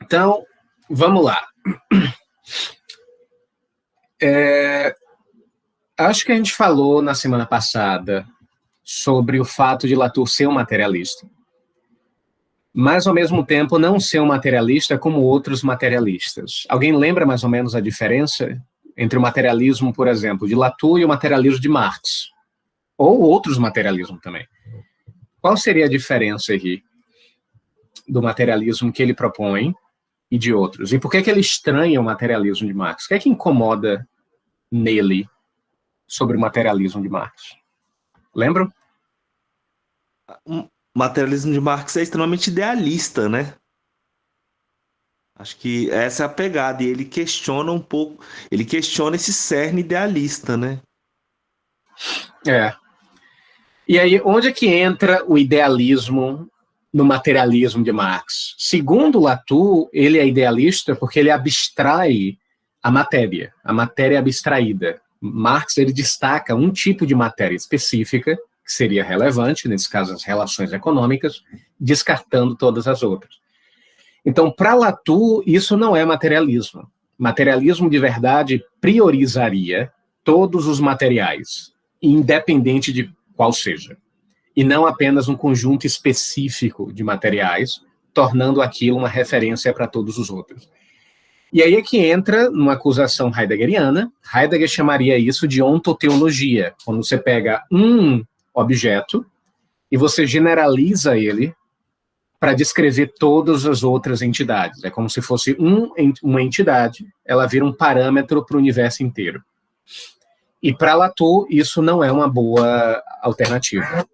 Então, vamos lá. Acho que a gente falou na semana passada sobre o fato de Latour ser um materialista, mas, ao mesmo tempo, não ser um materialista como outros materialistas. Alguém lembra mais ou menos a diferença entre o materialismo, por exemplo, de Latour e o materialismo de Marx? Ou outros materialismos também. Qual seria a diferença aqui do materialismo que ele propõe e de outros? E por que ele estranha o materialismo de Marx? O que é que incomoda nele sobre o materialismo de Marx? Lembram? O materialismo de Marx é extremamente idealista, né? Acho que essa é a pegada, e ele questiona um pouco, ele questiona esse cerne idealista, né? E aí, onde é que entra o idealismo no materialismo de Marx? Segundo Latour, ele é idealista porque ele abstrai a matéria abstraída. Marx, ele destaca um tipo de matéria específica, que seria relevante, nesse caso as relações econômicas, descartando todas as outras. Então, para Latour, isso não é materialismo. Materialismo de verdade priorizaria todos os materiais, independente de qual seja, e não apenas um conjunto específico de materiais, tornando aquilo uma referência para todos os outros. E aí é que entra numa acusação heideggeriana. Heidegger chamaria isso de ontoteologia, quando você pega um objeto e você generaliza ele para descrever todas as outras entidades. É como se fosse uma entidade, ela vira um parâmetro para o universo inteiro. E para Latour, isso não é uma boa alternativa.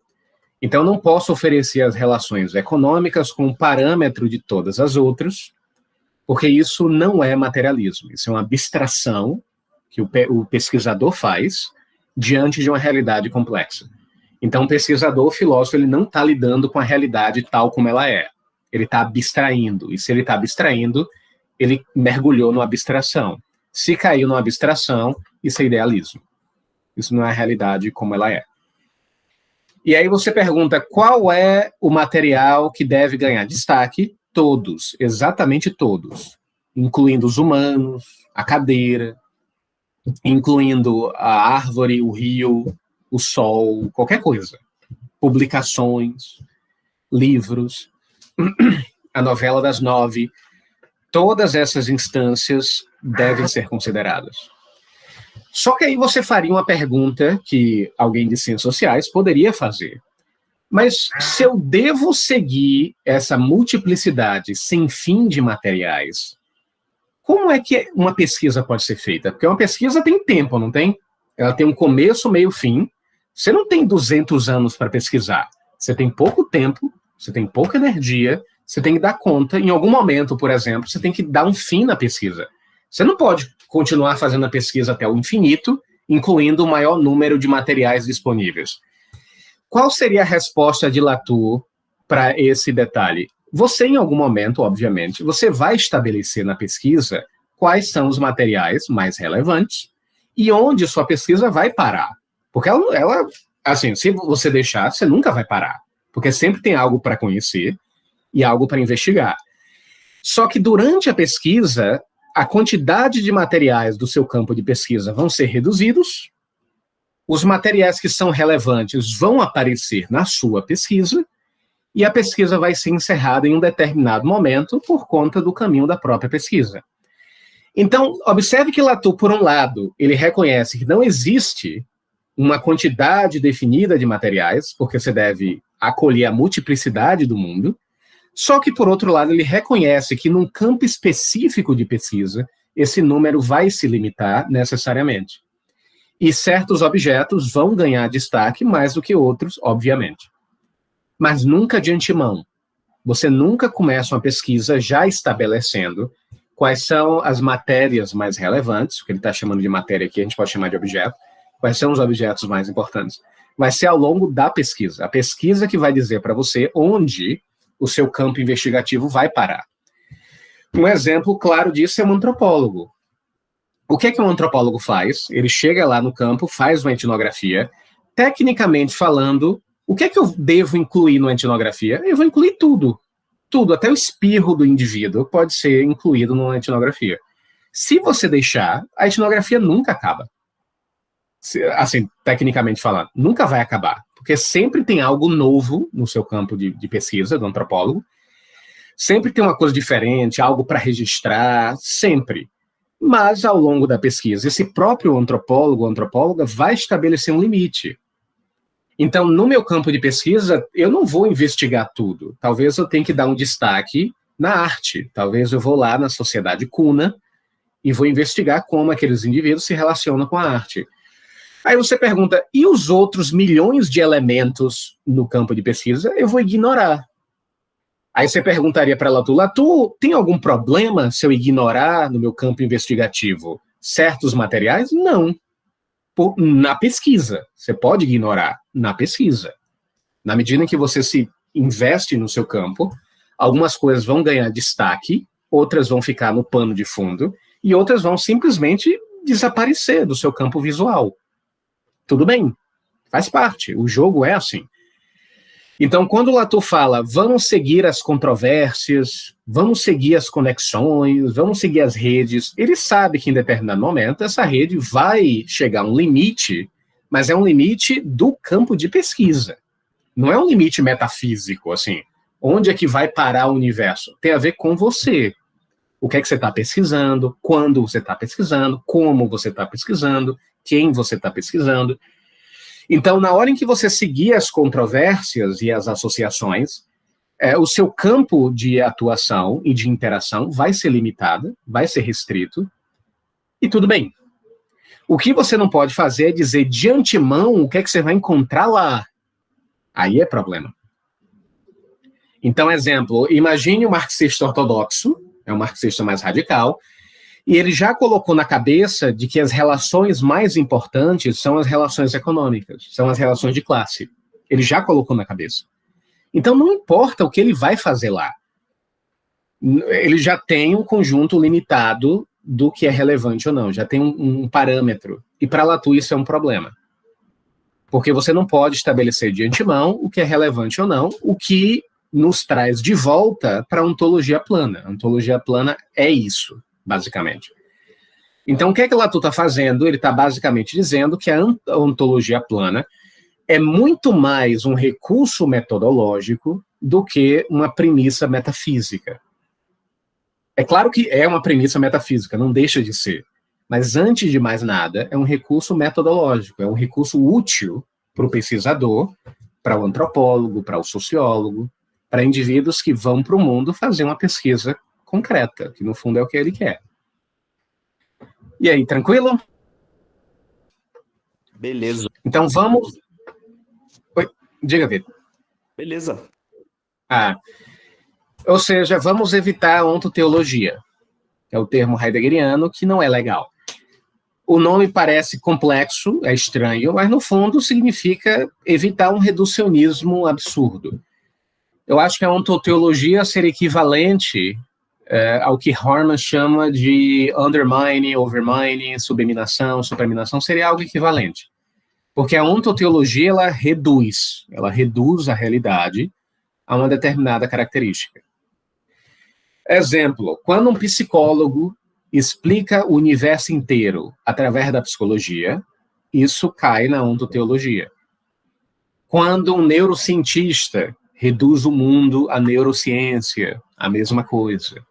Então, eu não posso oferecer as relações econômicas como parâmetro de todas as outras, porque isso não é materialismo. Isso é uma abstração que o pesquisador faz diante de uma realidade complexa. Então, o pesquisador, o filósofo, ele não está lidando com a realidade tal como ela é. Ele está abstraindo. E se ele está abstraindo, ele mergulhou numa abstração. Se caiu numa abstração, isso é idealismo. Isso não é a realidade como ela é. E aí você pergunta, qual é o material que deve ganhar destaque? Todos, exatamente todos. Incluindo os humanos, a cadeira, incluindo a árvore, o rio, o sol, qualquer coisa. Publicações, livros, a novela das 9, todas essas instâncias devem ser consideradas. Só que aí você faria uma pergunta que alguém de ciências sociais poderia fazer. Mas se eu devo seguir essa multiplicidade sem fim de materiais, como é que uma pesquisa pode ser feita? Porque uma pesquisa tem tempo, não tem? Ela tem um começo, meio, fim. Você não tem 200 anos para pesquisar. Você tem pouco tempo, você tem pouca energia, você tem que dar conta. Em algum momento, por exemplo, você tem que dar um fim na pesquisa. Você não pode continuar fazendo a pesquisa até o infinito, incluindo o maior número de materiais disponíveis. Qual seria a resposta de Latour para esse detalhe? Você, em algum momento, obviamente, você vai estabelecer na pesquisa quais são os materiais mais relevantes e onde sua pesquisa vai parar. Porque ela assim, se você deixar, você nunca vai parar. Porque sempre tem algo para conhecer e algo para investigar. Só que durante a pesquisa, a quantidade de materiais do seu campo de pesquisa vão ser reduzidos, os materiais que são relevantes vão aparecer na sua pesquisa, e a pesquisa vai ser encerrada em um determinado momento por conta do caminho da própria pesquisa. Então, observe que Latour, por um lado, ele reconhece que não existe uma quantidade definida de materiais, porque você deve acolher a multiplicidade do mundo, só que, por outro lado, ele reconhece que num campo específico de pesquisa, esse número vai se limitar necessariamente. E certos objetos vão ganhar destaque mais do que outros, obviamente. Mas nunca de antemão. Você nunca começa uma pesquisa já estabelecendo quais são as matérias mais relevantes, o que ele está chamando de matéria aqui, a gente pode chamar de objeto, quais são os objetos mais importantes. Vai ser ao longo da pesquisa. A pesquisa que vai dizer para você onde o seu campo investigativo vai parar. Um exemplo claro disso é um antropólogo. O que é que um antropólogo faz? Ele chega lá no campo, faz uma etnografia, tecnicamente falando, o que é que eu devo incluir na etnografia? Eu vou incluir tudo tudo, até o espirro do indivíduo pode ser incluído numa etnografia. Se você deixar, a etnografia nunca acaba. Assim, tecnicamente falando, nunca vai acabar, porque sempre tem algo novo no seu campo de pesquisa do antropólogo, sempre tem uma coisa diferente, algo para registrar, sempre. Mas, ao longo da pesquisa, esse próprio antropólogo ou antropóloga vai estabelecer um limite. Então, no meu campo de pesquisa, eu não vou investigar tudo. Talvez eu tenha que dar um destaque na arte. Talvez eu vou lá na sociedade cuna e vou investigar como aqueles indivíduos se relacionam com a arte. Aí você pergunta, e os outros milhões de elementos no campo de pesquisa? Eu vou ignorar. Aí você perguntaria para Latu, tem algum problema se eu ignorar no meu campo investigativo certos materiais? Não. Na pesquisa. Você pode ignorar na pesquisa. Na medida em que você se investe no seu campo, algumas coisas vão ganhar destaque, outras vão ficar no pano de fundo, e outras vão simplesmente desaparecer do seu campo visual. Tudo bem, faz parte, o jogo é assim. Então, quando o Latour fala, vamos seguir as controvérsias, vamos seguir as conexões, vamos seguir as redes, ele sabe que em determinado momento essa rede vai chegar a um limite, mas é um limite do campo de pesquisa. Não é um limite metafísico, assim, onde é que vai parar o universo? Tem a ver com você. O que é que você está pesquisando, quando você está pesquisando, como você está pesquisando, quem você está pesquisando. Então, na hora em que você seguir as controvérsias e as associações, o seu campo de atuação e de interação vai ser limitado, vai ser restrito, e tudo bem. O que você não pode fazer é dizer de antemão o que é que você vai encontrar lá. Aí é problema. Então, exemplo, imagine um marxista ortodoxo, é um marxista mais radical, e ele já colocou na cabeça de que as relações mais importantes são as relações econômicas, são as relações de classe. Ele já colocou na cabeça. Então, não importa o que ele vai fazer lá. Ele já tem um conjunto limitado do que é relevante ou não, já tem um parâmetro. E para Latour isso é um problema. Porque você não pode estabelecer de antemão o que é relevante ou não, o que nos traz de volta para a ontologia plana. A ontologia plana é isso, basicamente. Então, o que é que Latour está fazendo? Ele está basicamente dizendo que a ontologia plana é muito mais um recurso metodológico do que uma premissa metafísica. É claro que é uma premissa metafísica, não deixa de ser. Mas, antes de mais nada, é um recurso metodológico, é um recurso útil para o pesquisador, para o antropólogo, para o sociólogo, para indivíduos que vão para o mundo fazer uma pesquisa concreta, que no fundo é o que ele quer. E aí, tranquilo? Beleza. Então vamos... Oi, diga, Vitor. Beleza. Ou seja, vamos evitar a ontoteologia, que é o termo heideggeriano, que não é legal. O nome parece complexo, é estranho, mas no fundo significa evitar um reducionismo absurdo. Eu acho que a ontoteologia seria equivalente ao que Horman chama de undermining, overmining, subminação, supraminação, seria algo equivalente. Porque a ontoteologia, ela reduz a realidade a uma determinada característica. Exemplo, quando um psicólogo explica o universo inteiro através da psicologia, isso cai na ontoteologia. Quando um neurocientista reduz o mundo à neurociência, a mesma coisa.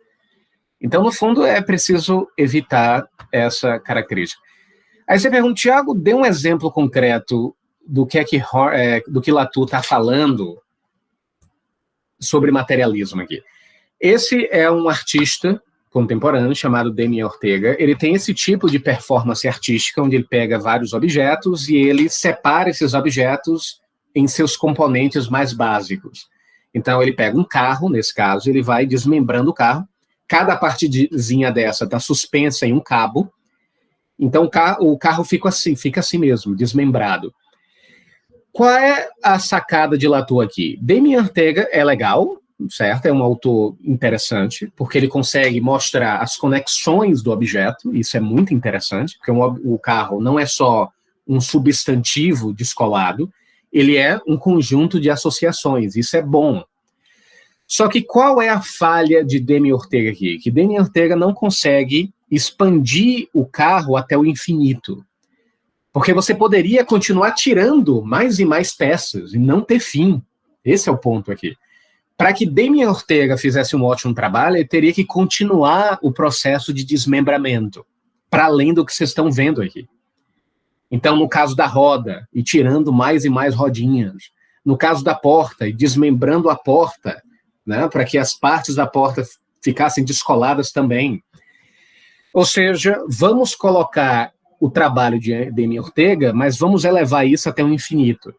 Então, no fundo, é preciso evitar essa característica. Aí você pergunta, Tiago, dê um exemplo concreto do que Latour está falando sobre materialismo aqui. Esse é um artista contemporâneo chamado Damian Ortega. Ele tem esse tipo de performance artística, onde ele pega vários objetos e ele separa esses objetos em seus componentes mais básicos. Então, ele pega um carro, nesse caso, ele vai desmembrando o carro. Cada partezinha dessa está suspensa em um cabo. Então, o carro fica assim mesmo, desmembrado. Qual é a sacada de Latour aqui? Damian Ortega é legal, certo? É um autor interessante, porque ele consegue mostrar as conexões do objeto. Isso é muito interessante, porque o carro não é só um substantivo descolado, ele é um conjunto de associações. Isso é bom. Só que qual é a falha de Demi Ortega aqui? Que Demi Ortega não consegue expandir o carro até o infinito. Porque você poderia continuar tirando mais e mais peças e não ter fim. Esse é o ponto aqui. Para que Demi Ortega fizesse um ótimo trabalho, ele teria que continuar o processo de desmembramento, para além do que vocês estão vendo aqui. Então, no caso da roda, e tirando mais e mais rodinhas. No caso da porta, e desmembrando a porta, né, para que as partes da porta ficassem descoladas também. Ou seja, vamos colocar o trabalho de Demi Ortega, mas vamos elevar isso até o infinito.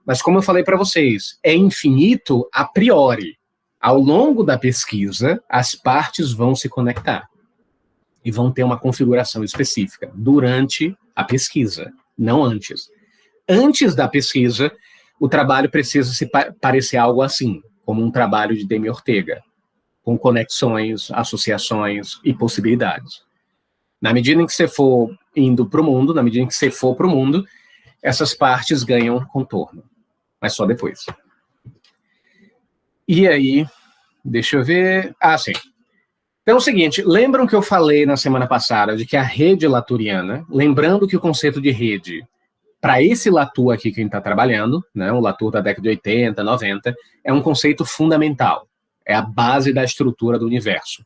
Mas como eu falei para vocês, é infinito a priori. Ao longo da pesquisa, as partes vão se conectar e vão ter uma configuração específica durante a pesquisa, não antes. Antes da pesquisa, o trabalho precisa se parecer algo assim, como um trabalho de Demi Ortega, com conexões, associações e possibilidades. Na medida em que você for indo para o mundo, na medida em que você for para o mundo, essas partes ganham contorno, mas só depois. E aí, deixa eu ver... Ah, sim. Então é o seguinte, lembram que eu falei na semana passada de que a rede laturiana, lembrando que o conceito de rede, para esse Latour aqui que a gente está trabalhando, né, o Latour da década de 80, 90, é um conceito fundamental, é a base da estrutura do universo.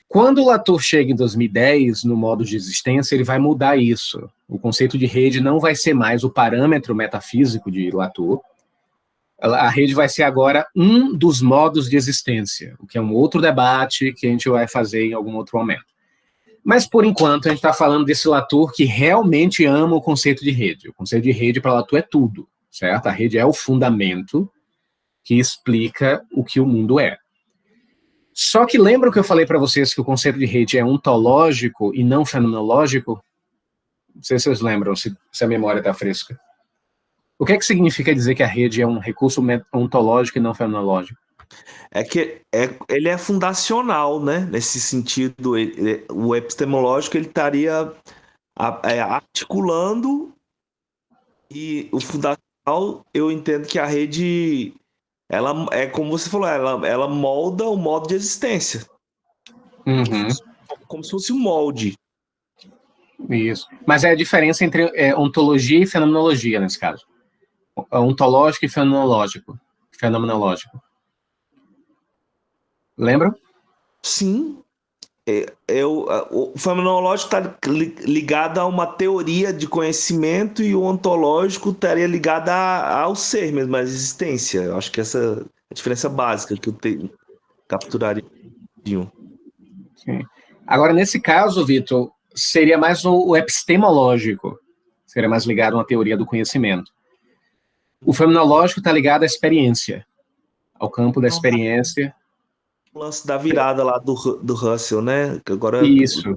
Quando o Latour chega em 2010, no modo de existência, ele vai mudar isso. O conceito de rede não vai ser mais o parâmetro metafísico de Latour. A rede vai ser agora um dos modos de existência, o que é um outro debate que a gente vai fazer em algum outro momento. Mas, por enquanto, a gente está falando desse Latour que realmente ama o conceito de rede. O conceito de rede para Latour é tudo, certo? A rede é o fundamento que explica o que o mundo é. Só que lembram que eu falei para vocês que o conceito de rede é ontológico e não fenomenológico? Não sei se vocês lembram, se a memória está fresca. O que significa dizer que a rede é um recurso ontológico e não fenomenológico? É que ele é fundacional, né? Nesse sentido, o epistemológico ele estaria articulando, e o fundacional, eu entendo que a rede, ela é como você falou, ela molda o modo de existência. Uhum. Como se fosse um molde. Isso. Mas é a diferença entre ontologia e fenomenologia, nesse caso. Ontológico e fenomenológico. Lembram? Sim. O fenomenológico está ligado a uma teoria de conhecimento e o ontológico estaria ligado ao ser mesmo, à existência. Eu acho que essa é a diferença básica que eu capturaria. Sim. Agora, nesse caso, Vitor, seria mais o epistemológico, seria mais ligado a uma teoria do conhecimento. O fenomenológico está ligado à experiência, ao campo da experiência. O lance da virada lá do Russell, né? Que agora isso.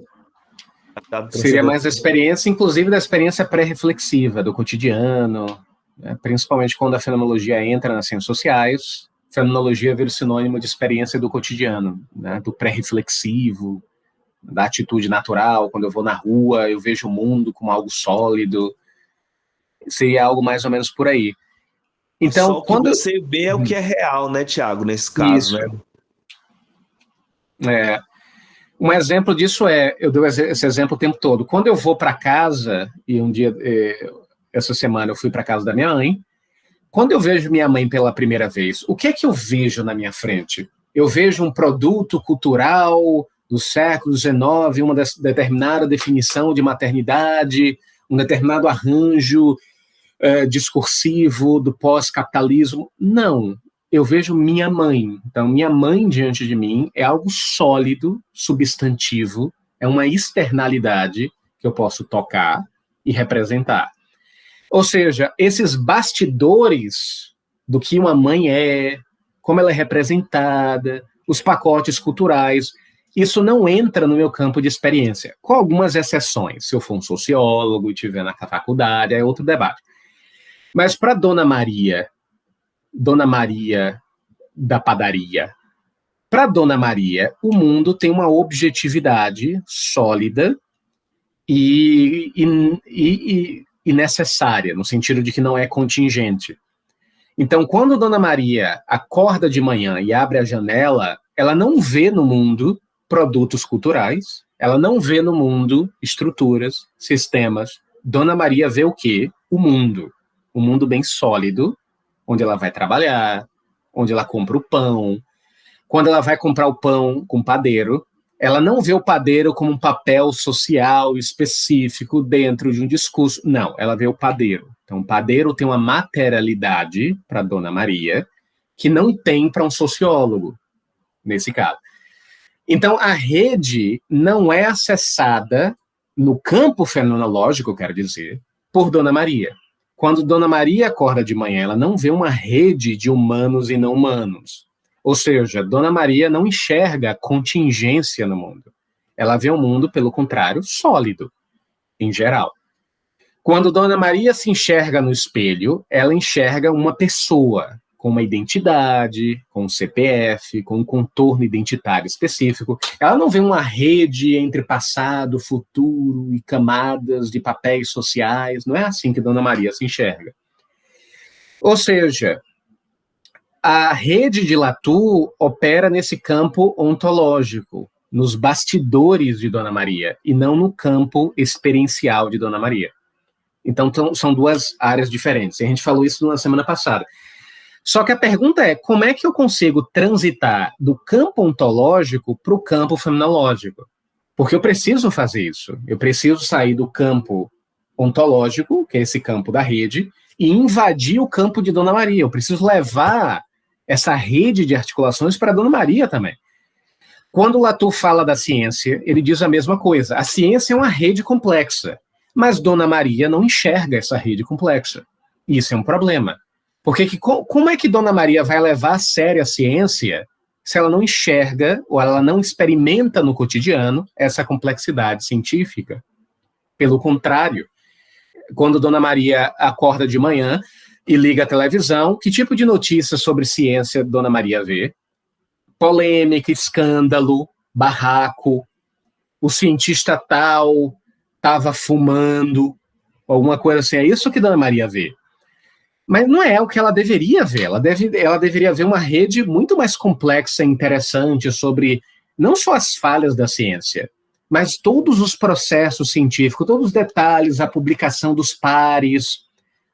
Seria mais a experiência, inclusive da experiência pré-reflexiva, do cotidiano, né? Principalmente quando a fenomenologia entra nas ciências sociais, fenomenologia vira sinônimo de experiência do cotidiano, né? Do pré-reflexivo, da atitude natural. Quando eu vou na rua, eu vejo o mundo como algo sólido. Seria algo mais ou menos por aí. Então, só quando você vê é o que é real, né, Tiago, nesse caso, isso, né? Um exemplo disso eu dou esse exemplo o tempo todo. Quando eu vou para casa, e um dia, essa semana eu fui para casa da minha mãe, quando eu vejo minha mãe pela primeira vez, o que é que eu vejo na minha frente? Eu vejo um produto cultural do século XIX, uma determinada definição de maternidade, um determinado arranjo discursivo do pós-capitalismo. Não, eu vejo minha mãe. Então, minha mãe diante de mim é algo sólido, substantivo, é uma externalidade que eu posso tocar e representar. Ou seja, esses bastidores do que uma mãe é, como ela é representada, os pacotes culturais, isso não entra no meu campo de experiência, com algumas exceções. Se eu for um sociólogo e estiver na faculdade, é outro debate. Mas para Dona Maria da padaria, para Dona Maria, o mundo tem uma objetividade sólida e necessária, no sentido de que não é contingente. Então, quando Dona Maria acorda de manhã e abre a janela, ela não vê no mundo produtos culturais, ela não vê no mundo estruturas, sistemas. Dona Maria vê o quê? O mundo. Um mundo bem sólido, onde ela vai trabalhar, onde ela compra o pão. Quando ela vai comprar o pão com o padeiro, ela não vê o padeiro como um papel social específico dentro de um discurso. Não, ela vê o padeiro. Então, o padeiro tem uma materialidade para Dona Maria que não tem para um sociólogo, nesse caso. Então, a rede não é acessada no campo fenomenológico, quero dizer, por Dona Maria. Quando Dona Maria acorda de manhã, ela não vê uma rede de humanos e não humanos. Ou seja, Dona Maria não enxerga a contingência no mundo. Ela vê o mundo, pelo contrário, sólido, em geral. Quando Dona Maria se enxerga no espelho, ela enxerga uma pessoa com uma identidade, com um CPF, com um contorno identitário específico. Ela não vê uma rede entre passado, futuro e camadas de papéis sociais. Não é assim que Dona Maria se enxerga. Ou seja, a rede de Latour opera nesse campo ontológico, nos bastidores de Dona Maria, e não no campo experiencial de Dona Maria. Então, são duas áreas diferentes. A gente falou isso na semana passada. Só que a pergunta é, como é que eu consigo transitar do campo ontológico para o campo fenomenológico? Porque eu preciso fazer isso. Eu preciso sair do campo ontológico, que é esse campo da rede, e invadir o campo de Dona Maria. Eu preciso levar essa rede de articulações para Dona Maria também. Quando Latour fala da ciência, ele diz a mesma coisa. A ciência é uma rede complexa, mas Dona Maria não enxerga essa rede complexa. Isso é um problema. Porque como é que Dona Maria vai levar a sério a ciência se ela não enxerga ou ela não experimenta no cotidiano essa complexidade científica? Pelo contrário, quando Dona Maria acorda de manhã e liga a televisão, que tipo de notícia sobre ciência Dona Maria vê? Polêmica, escândalo, barraco, o cientista tal estava fumando, alguma coisa assim. É isso que Dona Maria vê. Mas não é o que ela deveria ver. Ela deveria ver uma rede muito mais complexa e interessante sobre não só as falhas da ciência, mas todos os processos científicos, todos os detalhes, a publicação dos pares,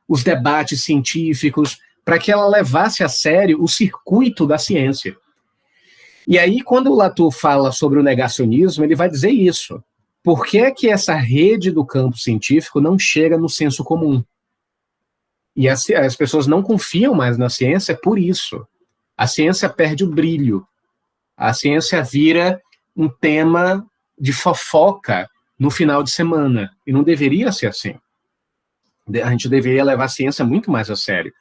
os debates científicos, para que ela levasse a sério o circuito da ciência. E aí, quando o Latour fala sobre o negacionismo, ele vai dizer isso. Por que é que essa rede do campo científico não chega no senso comum? E as pessoas não confiam mais na ciência por isso. A ciência perde o brilho. A ciência vira um tema de fofoca no final de semana. E não deveria ser assim. A gente deveria levar a ciência muito mais a sério.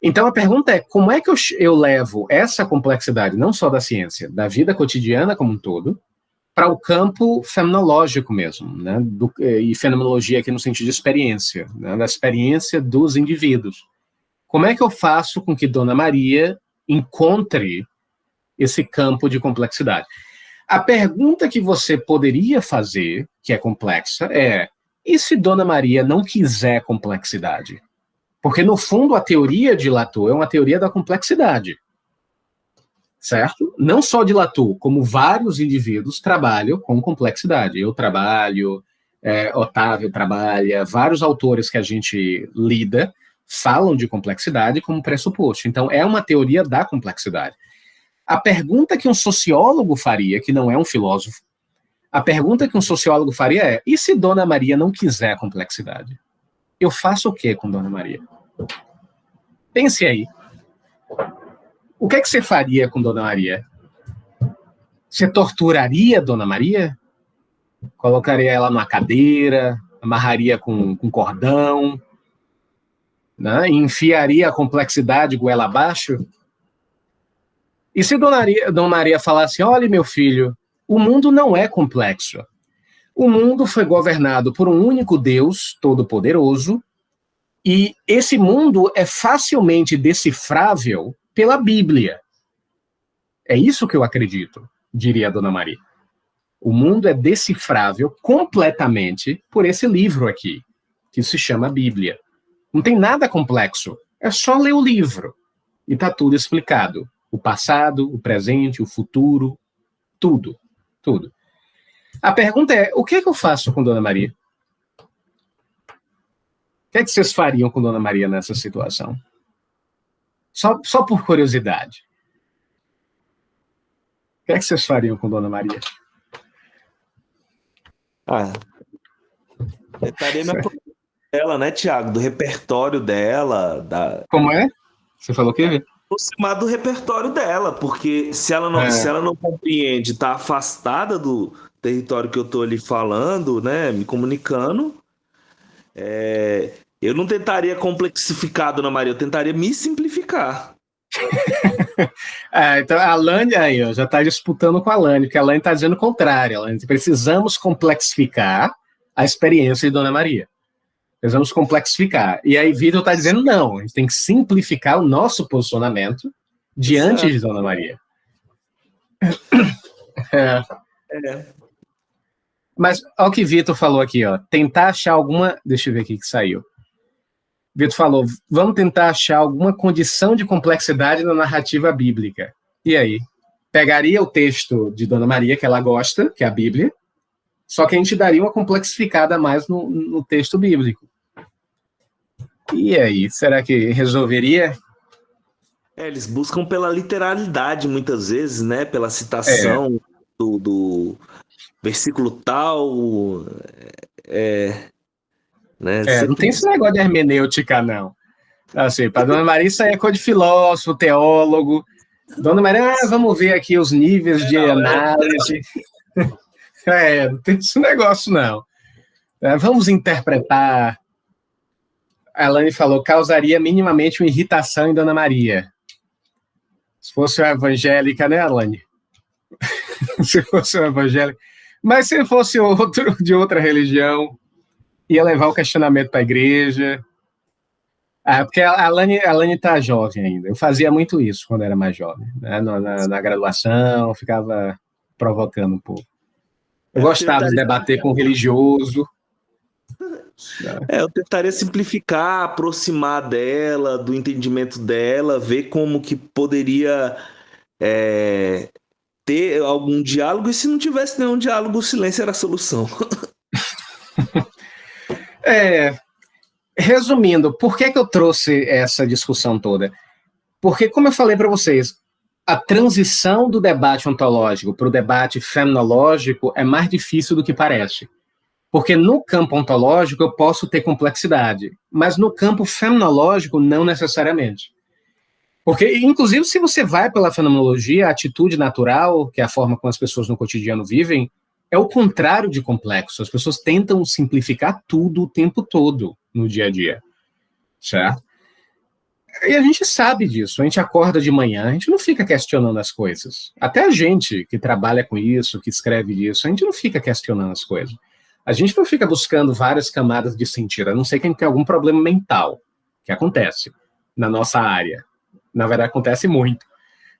Então a pergunta é, como é que eu levo essa complexidade, não só da ciência, da vida cotidiana como um todo, para o campo fenomenológico mesmo, né? E fenomenologia aqui no sentido de experiência, né? Da experiência dos indivíduos. Como é que eu faço com que Dona Maria encontre esse campo de complexidade? A pergunta que você poderia fazer, que é complexa, é: e se Dona Maria não quiser complexidade? Porque, no fundo, a teoria de Latour é uma teoria da complexidade. Certo? Não só de Latour, como vários indivíduos trabalham com complexidade. Eu trabalho, Otávio trabalha, vários autores que a gente lida falam de complexidade como pressuposto. Então, é uma teoria da complexidade. A pergunta que um sociólogo faria, que não é um filósofo, a pergunta que um sociólogo faria é: e se Dona Maria não quiser complexidade? Eu faço o quê com Dona Maria? Pense aí. O que é que você faria com Dona Maria? Você torturaria Dona Maria? Colocaria ela numa cadeira, amarraria com cordão, né? Enfiaria a complexidade goela abaixo? E se Dona Maria falasse: olha, meu filho, o mundo não é complexo. O mundo foi governado por um único Deus todo-poderoso, e esse mundo é facilmente decifrável pela Bíblia. É isso que eu acredito, diria a Dona Maria. O mundo é decifrável completamente por esse livro aqui, que se chama Bíblia. Não tem nada complexo É só ler o livro e está tudo explicado. O passado, o presente, o futuro, tudo, tudo. A pergunta é, o que é que eu faço com Dona Maria? O que é que vocês fariam com Dona Maria nessa situação? Só por curiosidade. O que é que vocês fariam com Dona Maria? Eu estaria me aproximando dela, né, Tiago? Do repertório dela. Como é? Você falou o quê? Aproximar do repertório dela, porque se ela não compreende, está afastada do território que eu estou ali falando, né, me comunicando, eu não tentaria complexificar, Dona Maria, eu tentaria me simplificar. Então a Alane aí, ó, já está disputando com a Alane, porque a Alane está dizendo o contrário. Alane, precisamos complexificar a experiência de Dona Maria. Precisamos complexificar. E aí Vitor está dizendo não, a gente tem que simplificar o nosso posicionamento diante de Dona Maria. Mas olha o que Vitor falou aqui, ó. Tentar achar alguma... Deixa eu ver aqui que saiu. Vitor falou, vamos tentar achar alguma condição de complexidade na narrativa bíblica. E aí? Pegaria o texto de Dona Maria, que ela gosta, que é a Bíblia, só que a gente daria uma complexificada a mais no texto bíblico. E aí? Será que resolveria? Eles buscam pela literalidade, muitas vezes, né? Pela citação do versículo tal. Né? Não tem esse negócio de hermenêutica, não. Assim, para Dona Maria isso aí é coisa de filósofo, teólogo. Dona Maria, vamos ver aqui os níveis de análise. Não tem esse negócio, não. Vamos interpretar. A Alane falou, causaria minimamente uma irritação em Dona Maria. Se fosse uma evangélica, né, Alane? Se fosse uma evangélica. Mas se fosse outro de outra religião, ia levar o questionamento para a igreja. Porque a Alane está jovem ainda. Eu fazia muito isso quando era mais jovem. Né? Na graduação, ficava provocando um pouco. Eu gostava de debater com religioso. Eu tentaria simplificar, aproximar dela, do entendimento dela, ver como que poderia ter algum diálogo, e se não tivesse nenhum diálogo, o silêncio era a solução. Resumindo, por que eu trouxe essa discussão toda? Porque, como eu falei para vocês, a transição do debate ontológico para o debate fenomenológico é mais difícil do que parece. Porque no campo ontológico eu posso ter complexidade, mas no campo fenomenológico não necessariamente. Porque, inclusive, se você vai pela fenomenologia, a atitude natural, que é a forma como as pessoas no cotidiano vivem, é o contrário de complexo. As pessoas tentam simplificar tudo o tempo todo no dia a dia, certo? E a gente sabe disso, a gente acorda de manhã, a gente não fica questionando as coisas. Até a gente que trabalha com isso, que escreve isso, a gente não fica questionando as coisas. A gente não fica buscando várias camadas de sentido, a não ser que a gente tenha algum problema mental, que acontece na nossa área. Na verdade, acontece muito,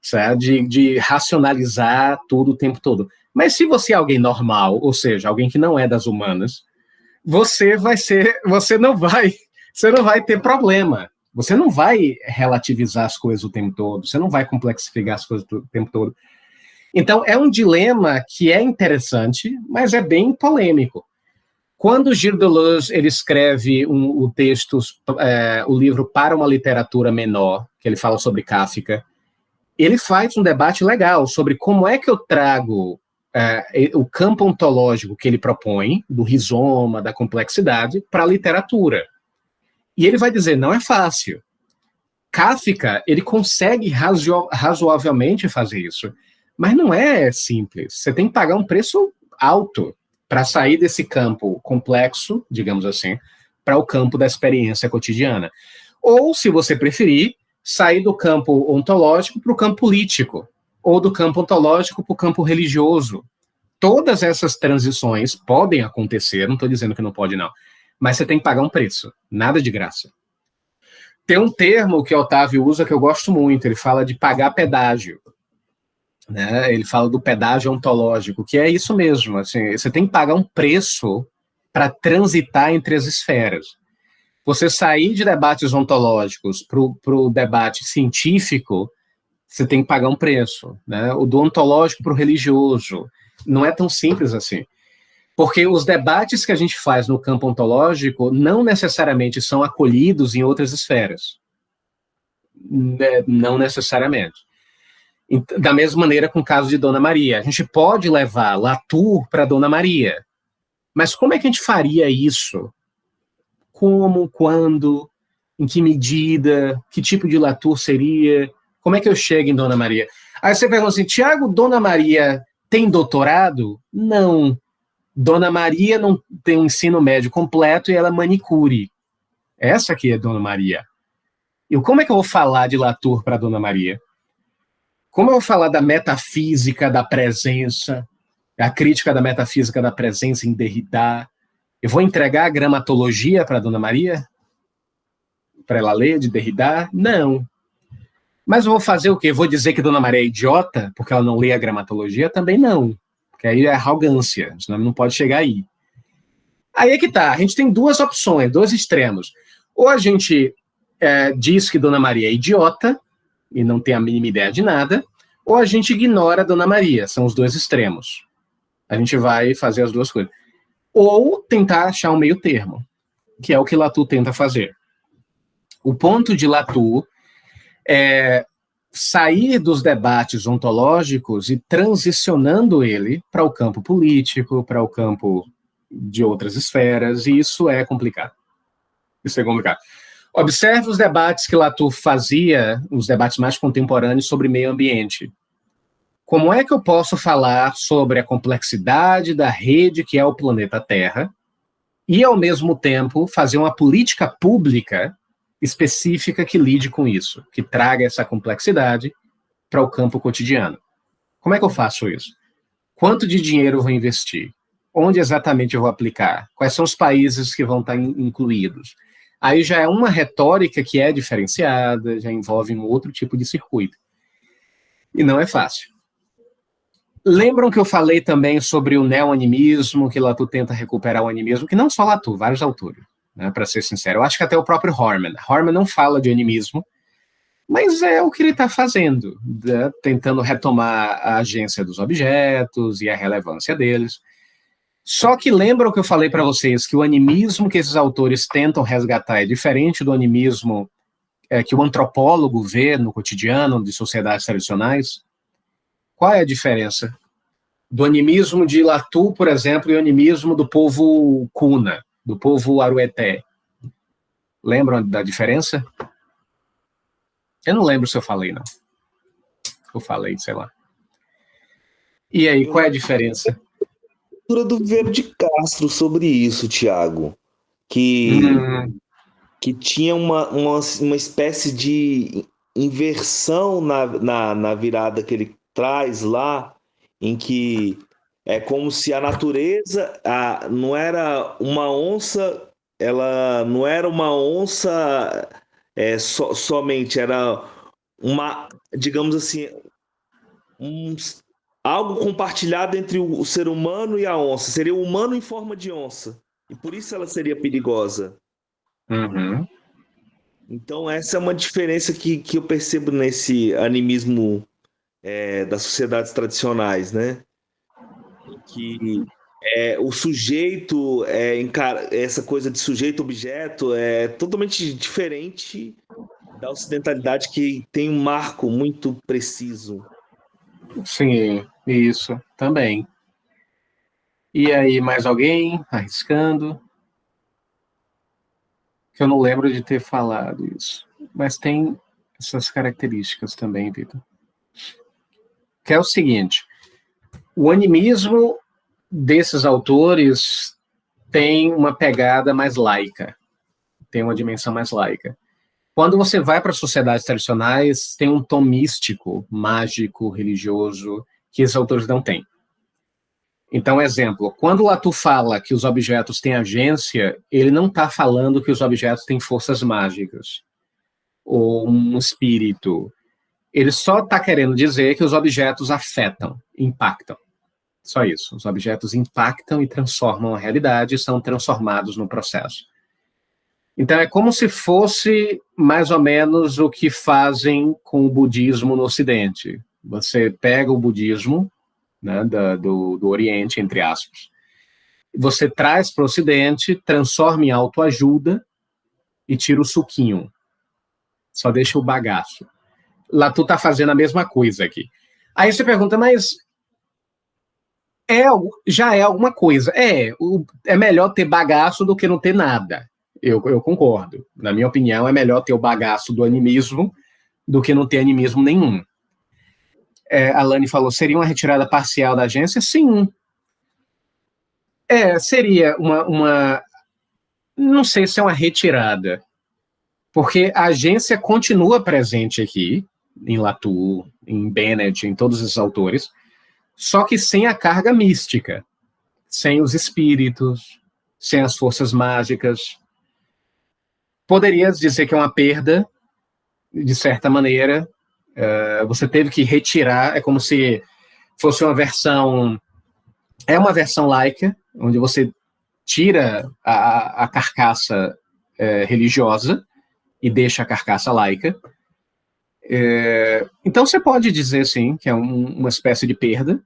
certo? De racionalizar tudo o tempo todo. Mas se você é alguém normal, ou seja, alguém que não é das humanas, você não vai ter problema. Você não vai relativizar as coisas o tempo todo, você não vai complexificar as coisas o tempo todo. Então, é um dilema que é interessante, mas é bem polêmico. Quando Gilles Deleuze ele escreve o livro Para uma Literatura Menor, que ele fala sobre Kafka, ele faz um debate legal sobre como é que eu trago o campo ontológico que ele propõe, do rizoma, da complexidade, para a literatura. E ele vai dizer, não é fácil. Kafka, ele consegue razoavelmente fazer isso, mas não é simples. Você tem que pagar um preço alto para sair desse campo complexo, digamos assim, para o campo da experiência cotidiana. Ou, se você preferir, sair do campo ontológico para o campo político, ou do campo ontológico para o campo religioso. Todas essas transições podem acontecer, não estou dizendo que não pode, não, mas você tem que pagar um preço, nada de graça. Tem um termo que o Otávio usa que eu gosto muito, ele fala de pagar pedágio. Né? Ele fala do pedágio ontológico, que é isso mesmo, assim, você tem que pagar um preço para transitar entre as esferas. Você sair de debates ontológicos para o debate científico, você tem que pagar um preço, né? O do ontológico para o religioso. Não é tão simples assim. Porque os debates que a gente faz no campo ontológico não necessariamente são acolhidos em outras esferas. Não necessariamente. Da mesma maneira com o caso de Dona Maria. A gente pode levar Latour para Dona Maria. Mas como é que a gente faria isso? Como, quando, em que medida, que tipo de Latour seria? Como é que eu chego em Dona Maria? Aí você pergunta assim, Tiago, Dona Maria tem doutorado? Não. Dona Maria não tem um ensino médio completo e ela é manicure. Essa aqui é Dona Maria. E como é que eu vou falar de Latour para Dona Maria? Como eu vou falar da metafísica da presença, a crítica da metafísica da presença em Derrida? Eu vou entregar a gramatologia para Dona Maria? Para ela ler de Derrida? Não. Mas eu vou fazer o quê? Vou dizer que Dona Maria é idiota porque ela não lê a gramatologia? Também não. Porque aí é arrogância, senão não pode chegar aí. Aí é que tá, a gente tem duas opções, dois extremos. Ou a gente diz que Dona Maria é idiota e não tem a mínima ideia de nada, ou a gente ignora Dona Maria, são os dois extremos. A gente vai fazer as duas coisas. Ou tentar achar um meio termo, que é o que Latour tenta fazer. O ponto de Latour é sair dos debates ontológicos e transicionando ele para o campo político, para o campo de outras esferas, e isso é complicado. Isso é complicado. Observe os debates que Latour fazia, os debates mais contemporâneos sobre meio ambiente. Como é que eu posso falar sobre a complexidade da rede que é o planeta Terra e, ao mesmo tempo, fazer uma política pública específica que lide com isso, que traga essa complexidade para o campo cotidiano? Como é que eu faço isso? Quanto de dinheiro eu vou investir? Onde exatamente eu vou aplicar? Quais são os países que vão estar incluídos? Aí já é uma retórica que é diferenciada, já envolve um outro tipo de circuito. E não é fácil. Lembram que eu falei também sobre o neo-animismo, que Latour tenta recuperar o animismo, que não só Latour, vários autores, né, para ser sincero. Eu acho que até o próprio Horman. Horman não fala de animismo, mas é o que ele está fazendo, né, tentando retomar a agência dos objetos e a relevância deles. Só que lembram que eu falei para vocês que o animismo que esses autores tentam resgatar é diferente do animismo que o antropólogo vê no cotidiano de sociedades tradicionais? Qual é a diferença do animismo de Latour, por exemplo, e o animismo do povo Kuna, do povo Arueté? Lembram da diferença? Eu não lembro se eu falei, não. Eu falei, sei lá. E aí, qual é a diferença? Do Verde Castro sobre isso, Tiago, que tinha uma espécie de inversão na virada que ele traz lá, em que é como se a natureza não era uma onça, ela não era uma onça somente, era uma, digamos assim, algo compartilhado entre o ser humano e a onça. Seria o humano em forma de onça. E por isso ela seria perigosa. Uhum. Então, essa é uma diferença que eu percebo nesse animismo das sociedades tradicionais, né? Que o sujeito, essa coisa de sujeito-objeto é totalmente diferente da ocidentalidade, que tem um marco muito preciso. Sim, isso, também. E aí, mais alguém arriscando? Que eu não lembro de ter falado isso. Mas tem essas características também, Vitor. Que é o seguinte, o animismo desses autores tem uma pegada mais laica, tem uma dimensão mais laica. Quando você vai para sociedades tradicionais, tem um tom místico, mágico, religioso, que esses autores não têm. Então, exemplo, quando Latour fala que os objetos têm agência, ele não está falando que os objetos têm forças mágicas ou um espírito. Ele só está querendo dizer que os objetos afetam, impactam. Só isso. Os objetos impactam e transformam a realidade e são transformados no processo. Então é como se fosse mais ou menos o que fazem com o budismo no Ocidente. Você pega o budismo, né, do Oriente, entre aspas, você traz para o Ocidente, transforma em autoajuda e tira o suquinho. Só deixa o bagaço. Latour está fazendo a mesma coisa aqui. Aí você pergunta, mas já é alguma coisa. É melhor ter bagaço do que não ter nada. Eu concordo. Na minha opinião, é melhor ter o bagaço do animismo do que não ter animismo nenhum. A Lani falou, seria uma retirada parcial da agência? Sim. Seria uma... Não sei se é uma retirada, porque a agência continua presente aqui, em Latour, em Bennett, em todos esses autores, só que sem a carga mística, sem os espíritos, sem as forças mágicas. Poderia dizer que é uma perda, de certa maneira. Você teve que retirar, é como se fosse uma versão... É uma versão laica, onde você tira a carcaça religiosa e deixa a carcaça laica. Então você pode dizer, sim, que é uma espécie de perda.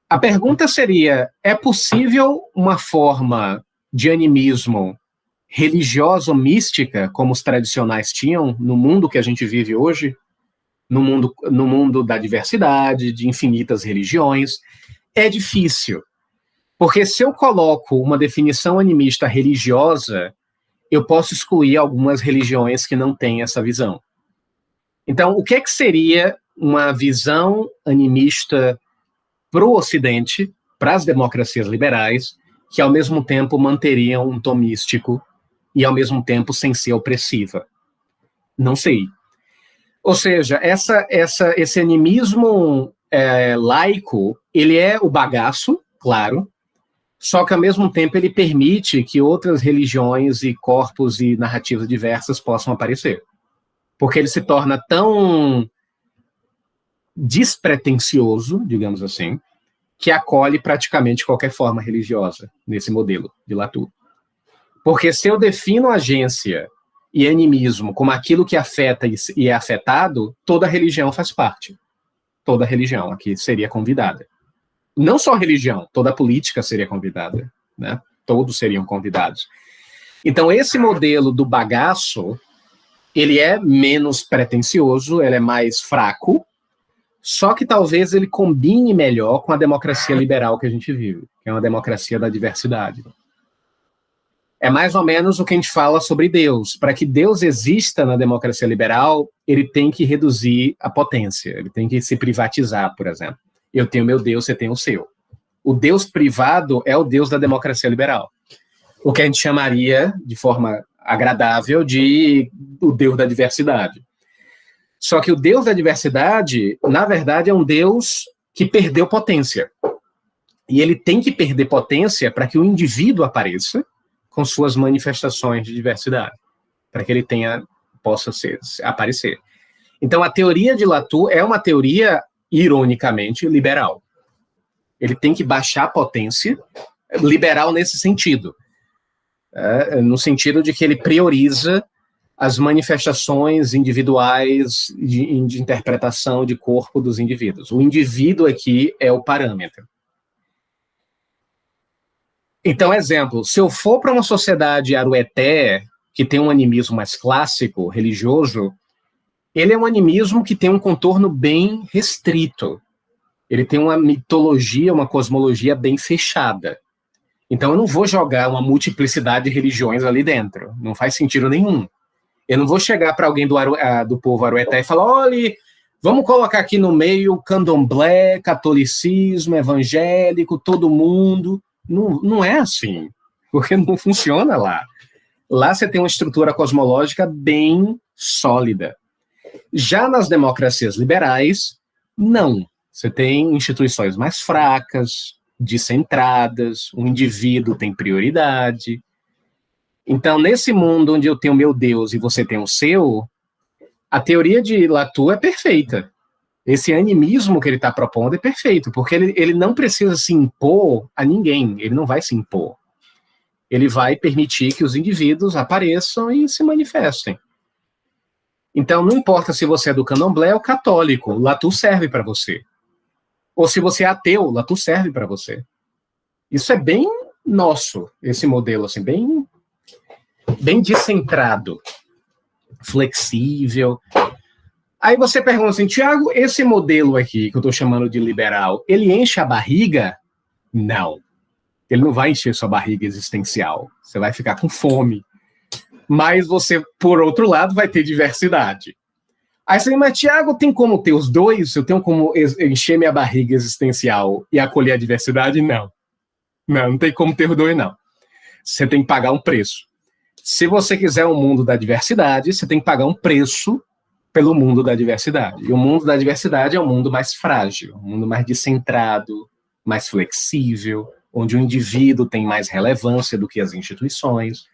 A pergunta seria, é possível uma forma de animismo religiosa ou mística, como os tradicionais tinham, no mundo que a gente vive hoje, no mundo da diversidade, de infinitas religiões? É difícil, porque se eu coloco uma definição animista religiosa, eu posso excluir algumas religiões que não têm essa visão. Então, o que é que seria uma visão animista para o Ocidente, para as democracias liberais, que ao mesmo tempo manteriam um tom místico e ao mesmo tempo sem ser opressiva? Não sei. Ou seja, esse animismo laico, ele é o bagaço, claro, só que ao mesmo tempo ele permite que outras religiões e corpos e narrativas diversas possam aparecer. Porque ele se torna tão despretensioso, digamos assim, que acolhe praticamente qualquer forma religiosa nesse modelo de Latour. Porque se eu defino agência e animismo como aquilo que afeta e é afetado, toda religião faz parte. Toda religião aqui seria convidada. Não só religião, toda política seria convidada, né? Todos seriam convidados. Então, esse modelo do bagaço, ele é menos pretensioso, ele é mais fraco, só que talvez ele combine melhor com a democracia liberal que a gente vive, que é uma democracia da diversidade. É mais ou menos o que a gente fala sobre Deus. Para que Deus exista na democracia liberal, ele tem que reduzir a potência, ele tem que se privatizar, por exemplo. Eu tenho meu Deus, você tem o seu. O Deus privado é o Deus da democracia liberal. O que a gente chamaria, de forma agradável, de o Deus da diversidade. Só que o Deus da diversidade, na verdade, é um Deus que perdeu potência. E ele tem que perder potência para que o indivíduo apareça com suas manifestações de diversidade, para que ele possa aparecer. Então, a teoria de Latour é uma teoria, ironicamente, liberal. Ele tem que baixar a potência, liberal nesse sentido, no sentido de que ele prioriza as manifestações individuais de interpretação de corpo dos indivíduos. O indivíduo aqui é o parâmetro. Então, exemplo, se eu for para uma sociedade arueté, que tem um animismo mais clássico, religioso, ele é um animismo que tem um contorno bem restrito. Ele tem uma mitologia, uma cosmologia bem fechada. Então, eu não vou jogar uma multiplicidade de religiões ali dentro. Não faz sentido nenhum. Eu não vou chegar para alguém do povo arueté e falar, olha, vamos colocar aqui no meio candomblé, catolicismo, evangélico, todo mundo. Não é assim, porque não funciona lá. Lá você tem uma estrutura cosmológica bem sólida. Já nas democracias liberais, não. Você tem instituições mais fracas, descentradas, o indivíduo tem prioridade. Então, nesse mundo onde eu tenho meu Deus e você tem o seu, a teoria de Latour é perfeita. Esse animismo que ele está propondo é perfeito, porque ele não precisa se impor a ninguém, ele não vai se impor. Ele vai permitir que os indivíduos apareçam e se manifestem. Então, não importa se você é do candomblé ou católico, Latu serve para você. Ou se você é ateu, Latu serve para você. Isso é bem nosso, esse modelo, assim, bem descentrado, flexível. Aí você pergunta assim, Tiago, esse modelo aqui, que eu estou chamando de liberal, ele enche a barriga? Não. Ele não vai encher sua barriga existencial. Você vai ficar com fome. Mas você, por outro lado, vai ter diversidade. Aí você diz, mas Tiago, tem como ter os dois? Eu tenho como encher minha barriga existencial e acolher a diversidade? Não. Não tem como ter os dois, não. Você tem que pagar um preço. Se você quiser um mundo da diversidade, você tem que pagar um preço pelo mundo da diversidade. E o mundo da diversidade é um mundo mais frágil, um mundo mais descentrado, mais flexível, onde o indivíduo tem mais relevância do que as instituições,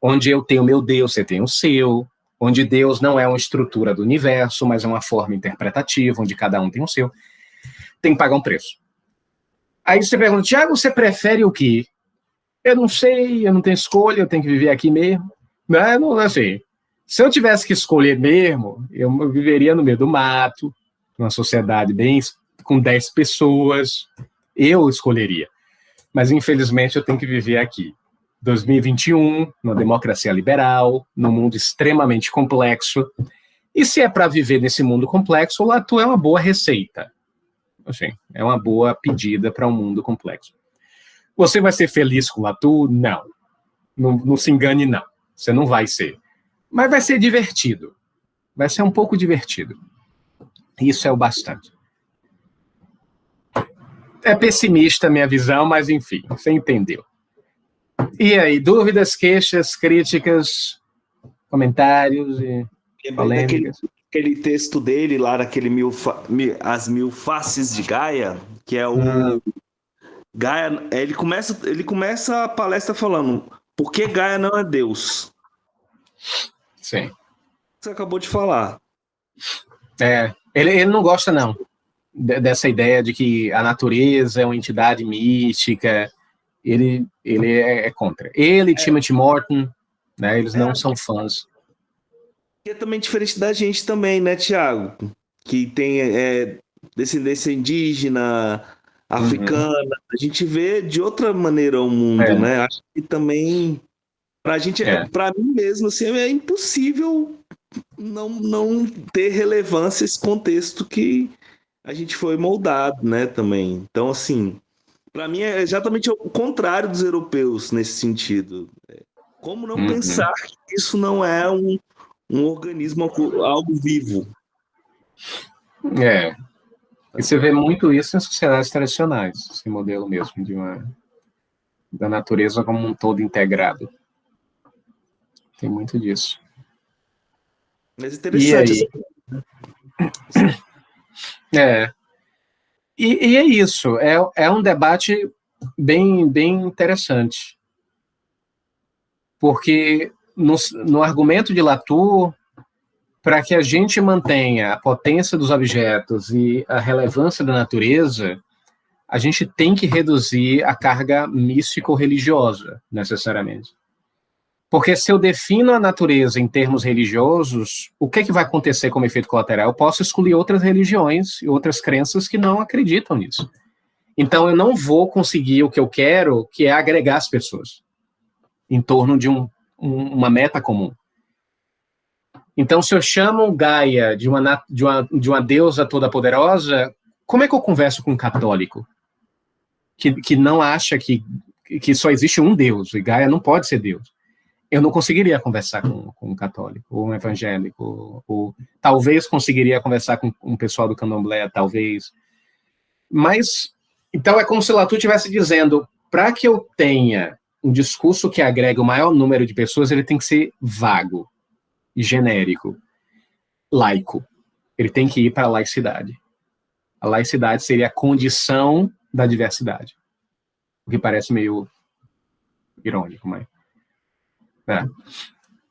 onde eu tenho meu Deus, você tem o seu, onde Deus não é uma estrutura do universo, mas é uma forma interpretativa, onde cada um tem o seu, tem que pagar um preço. Aí você pergunta, Tiago, você prefere o quê? Eu não sei, eu não tenho escolha, eu tenho que viver aqui mesmo. Não assim. Se eu tivesse que escolher mesmo, eu viveria no meio do mato, numa sociedade bem com 10 pessoas, eu escolheria. Mas, infelizmente, eu tenho que viver aqui. 2021, numa democracia liberal, num mundo extremamente complexo. E se é para viver nesse mundo complexo, o Latu é uma boa receita. Assim, é uma boa pedida para um mundo complexo. Você vai ser feliz com o Latu? Não. Não se engane, não. Você não vai ser. Mas vai ser divertido. Vai ser um pouco divertido. Isso é o bastante. É pessimista a minha visão, mas enfim, você entendeu. E aí, dúvidas, queixas, críticas, comentários e polêmicas? Aquele texto dele lá, daquele As Mil Faces de Gaia, que é o... Gaia, ele começa a palestra falando por que Gaia não é Deus. Sim. Você acabou de falar. Ele não gosta, não, dessa ideia de que a natureza é uma entidade mística. Ele é contra. Ele e Timothy Morton, né, eles não são fãs. E é também diferente da gente também, né, Tiago? Que tem descendência indígena, africana. A gente vê de outra maneira o mundo, né? Acho que também, pra gente, pra mim mesmo, assim, é impossível não ter relevância esse contexto que a gente foi moldado, né, também. Então, assim, para mim é exatamente o contrário dos europeus nesse sentido. Como não pensar que isso não é um organismo, algo vivo? E você vê muito isso em sociedades tradicionais, esse modelo mesmo da natureza como um todo integrado. Tem muito disso. Mas interessante. E é isso, é um debate bem interessante. Porque no argumento de Latour, para que a gente mantenha a potência dos objetos e a relevância da natureza, a gente tem que reduzir a carga místico-religiosa, necessariamente. Porque se eu defino a natureza em termos religiosos, o que vai acontecer como efeito colateral? Eu posso excluir outras religiões e outras crenças que não acreditam nisso. Então, eu não vou conseguir o que eu quero, que é agregar as pessoas em torno de uma meta comum. Então, se eu chamo Gaia de uma deusa toda-poderosa, como é que eu converso com um católico que não acha que só existe um Deus, e Gaia não pode ser Deus? Eu não conseguiria conversar com um católico, ou um evangélico, ou talvez conseguiria conversar com um pessoal do candomblé, talvez. Mas, então é como se Latour estivesse dizendo, para que eu tenha um discurso que agregue o maior número de pessoas, ele tem que ser vago e genérico, laico. Ele tem que ir para a laicidade. A laicidade seria a condição da diversidade. O que parece meio irônico, mas...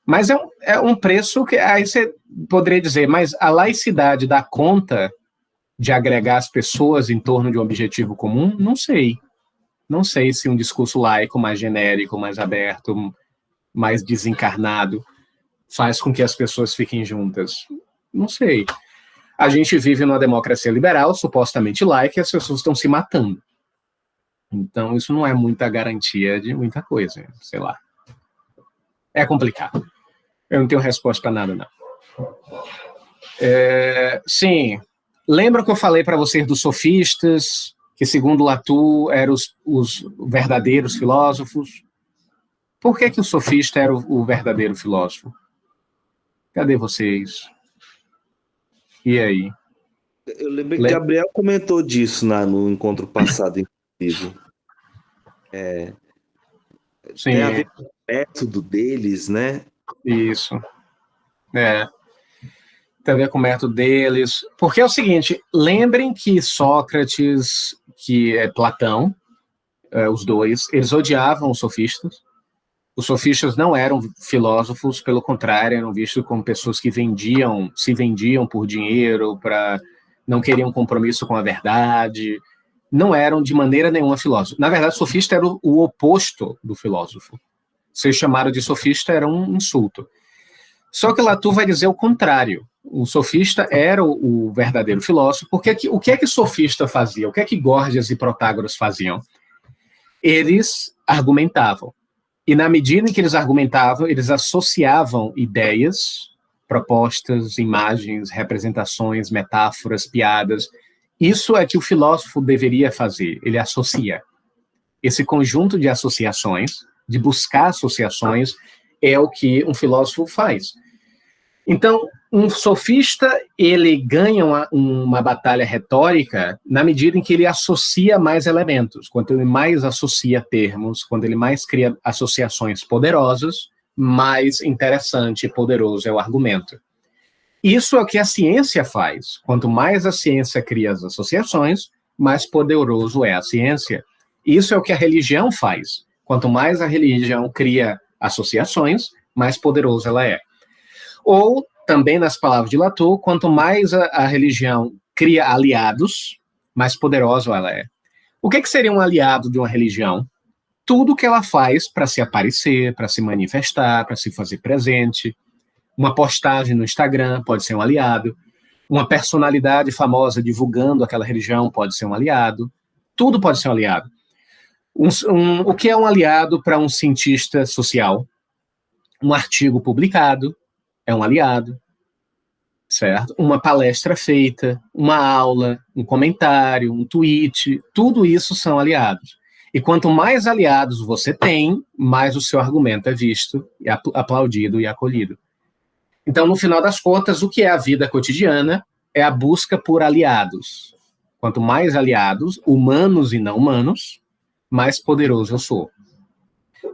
Mas é um preço que aí você poderia dizer, mas a laicidade dá conta de agregar as pessoas em torno de um objetivo comum? Não sei. Não sei se um discurso laico, mais genérico, mais aberto, mais desencarnado, faz com que as pessoas fiquem juntas. Não sei. A gente vive numa democracia liberal, supostamente laica, e as pessoas estão se matando. Então, isso não é muita garantia de muita coisa, sei lá. É complicado. Eu não tenho resposta para nada, não. Sim. Lembra que eu falei para vocês dos sofistas, que segundo Latour eram os verdadeiros filósofos? Por que o sofista era o verdadeiro filósofo? Cadê vocês? E aí? Eu lembro que Gabriel comentou disso no encontro passado, inclusive. Sim. Tem a ver com o método deles, né? Isso. Tem a ver com o método deles. Porque é o seguinte, lembrem que Sócrates, que é Platão, os dois, eles odiavam os sofistas. Os sofistas não eram filósofos, pelo contrário, eram vistos como pessoas que se vendiam por dinheiro, não queriam compromisso com a verdade, não eram de maneira nenhuma filósofos. Na verdade, o sofista era o oposto do filósofo. Ser chamado de sofista era um insulto. Só que Latour vai dizer o contrário. O sofista era o verdadeiro filósofo, porque o que é que o sofista fazia? O que é que Górgias e Protágoras faziam? Eles argumentavam. E na medida em que eles argumentavam, eles associavam ideias, propostas, imagens, representações, metáforas, piadas. Isso é que o filósofo deveria fazer, ele associa. Esse conjunto de associações, de buscar associações, é o que um filósofo faz. Então, um sofista, ele ganha uma batalha retórica na medida em que ele associa mais elementos. Quanto ele mais associa termos, quando ele mais cria associações poderosas, mais interessante e poderoso é o argumento. Isso é o que a ciência faz. Quanto mais a ciência cria as associações, mais poderoso é a ciência. Isso é o que a religião faz. Quanto mais a religião cria associações, mais poderosa ela é. Ou, também nas palavras de Latour, quanto mais a religião cria aliados, mais poderosa ela é. O que seria um aliado de uma religião? Tudo que ela faz para se aparecer, para se manifestar, para se fazer presente. Uma postagem no Instagram pode ser um aliado. Uma personalidade famosa divulgando aquela religião pode ser um aliado. Tudo pode ser um aliado. O que é um aliado para um cientista social? Um artigo publicado é um aliado, certo? Uma palestra feita, uma aula, um comentário, um tweet, tudo isso são aliados. E quanto mais aliados você tem, mais o seu argumento é visto, aplaudido e acolhido. Então, no final das contas, o que é a vida cotidiana é a busca por aliados. Quanto mais aliados, humanos e não humanos, mais poderoso eu sou.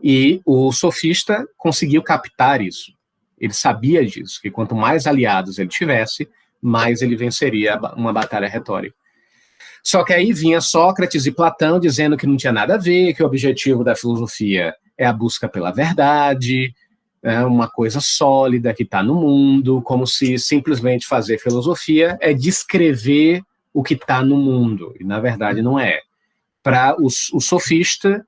E o sofista conseguiu captar isso. Ele sabia disso, que quanto mais aliados ele tivesse, mais ele venceria uma batalha retórica. Só que aí vinha Sócrates e Platão dizendo que não tinha nada a ver, que o objetivo da filosofia é a busca pela verdade, uma coisa sólida que está no mundo, como se simplesmente fazer filosofia é descrever o que está no mundo, e na verdade não é. Para o sofista,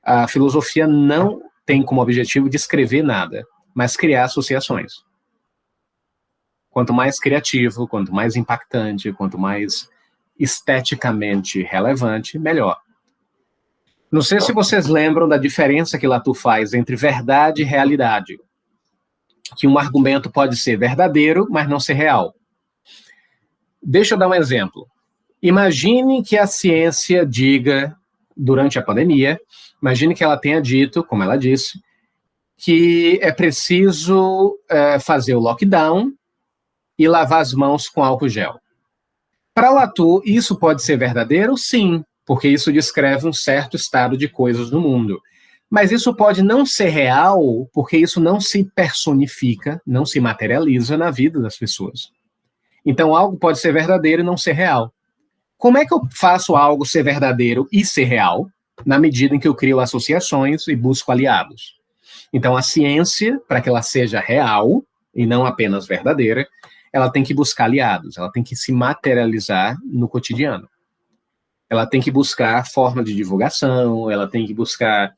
a filosofia não tem como objetivo descrever nada, mas criar associações. Quanto mais criativo, quanto mais impactante, quanto mais esteticamente relevante, melhor. Não sei se vocês lembram da diferença que Latour faz entre verdade e realidade. Que um argumento pode ser verdadeiro, mas não ser real. Deixa eu dar um exemplo. Imagine que a ciência diga, durante a pandemia, imagine que ela tenha dito, como ela disse, que é preciso fazer o lockdown e lavar as mãos com álcool gel. Para Latour, isso pode ser verdadeiro? Sim, porque isso descreve um certo estado de coisas no mundo. Mas isso pode não ser real, porque isso não se personifica, não se materializa na vida das pessoas. Então, algo pode ser verdadeiro e não ser real. Como é que eu faço algo ser verdadeiro e ser real? Na medida em que eu crio associações e busco aliados. Então, a ciência, para que ela seja real e não apenas verdadeira, ela tem que buscar aliados, ela tem que se materializar no cotidiano. Ela tem que buscar forma de divulgação, ela tem que buscar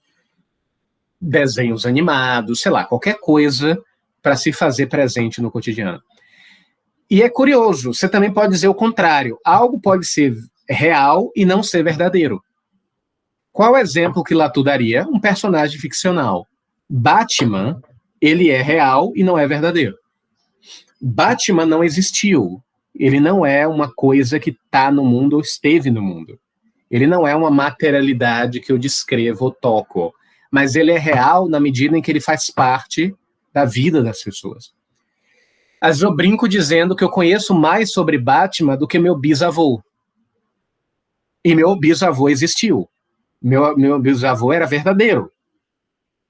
desenhos animados, sei lá, qualquer coisa para se fazer presente no cotidiano. E é curioso, você também pode dizer o contrário. Algo pode ser real e não ser verdadeiro. Qual exemplo que Latour daria? Um personagem ficcional. Batman, ele é real e não é verdadeiro. Batman não existiu. Ele não é uma coisa que está no mundo ou esteve no mundo. Ele não é uma materialidade que eu descrevo ou toco. Mas ele é real na medida em que ele faz parte da vida das pessoas. Às vezes eu brinco dizendo que eu conheço mais sobre Batman do que meu bisavô. E meu bisavô existiu. Meu bisavô era verdadeiro.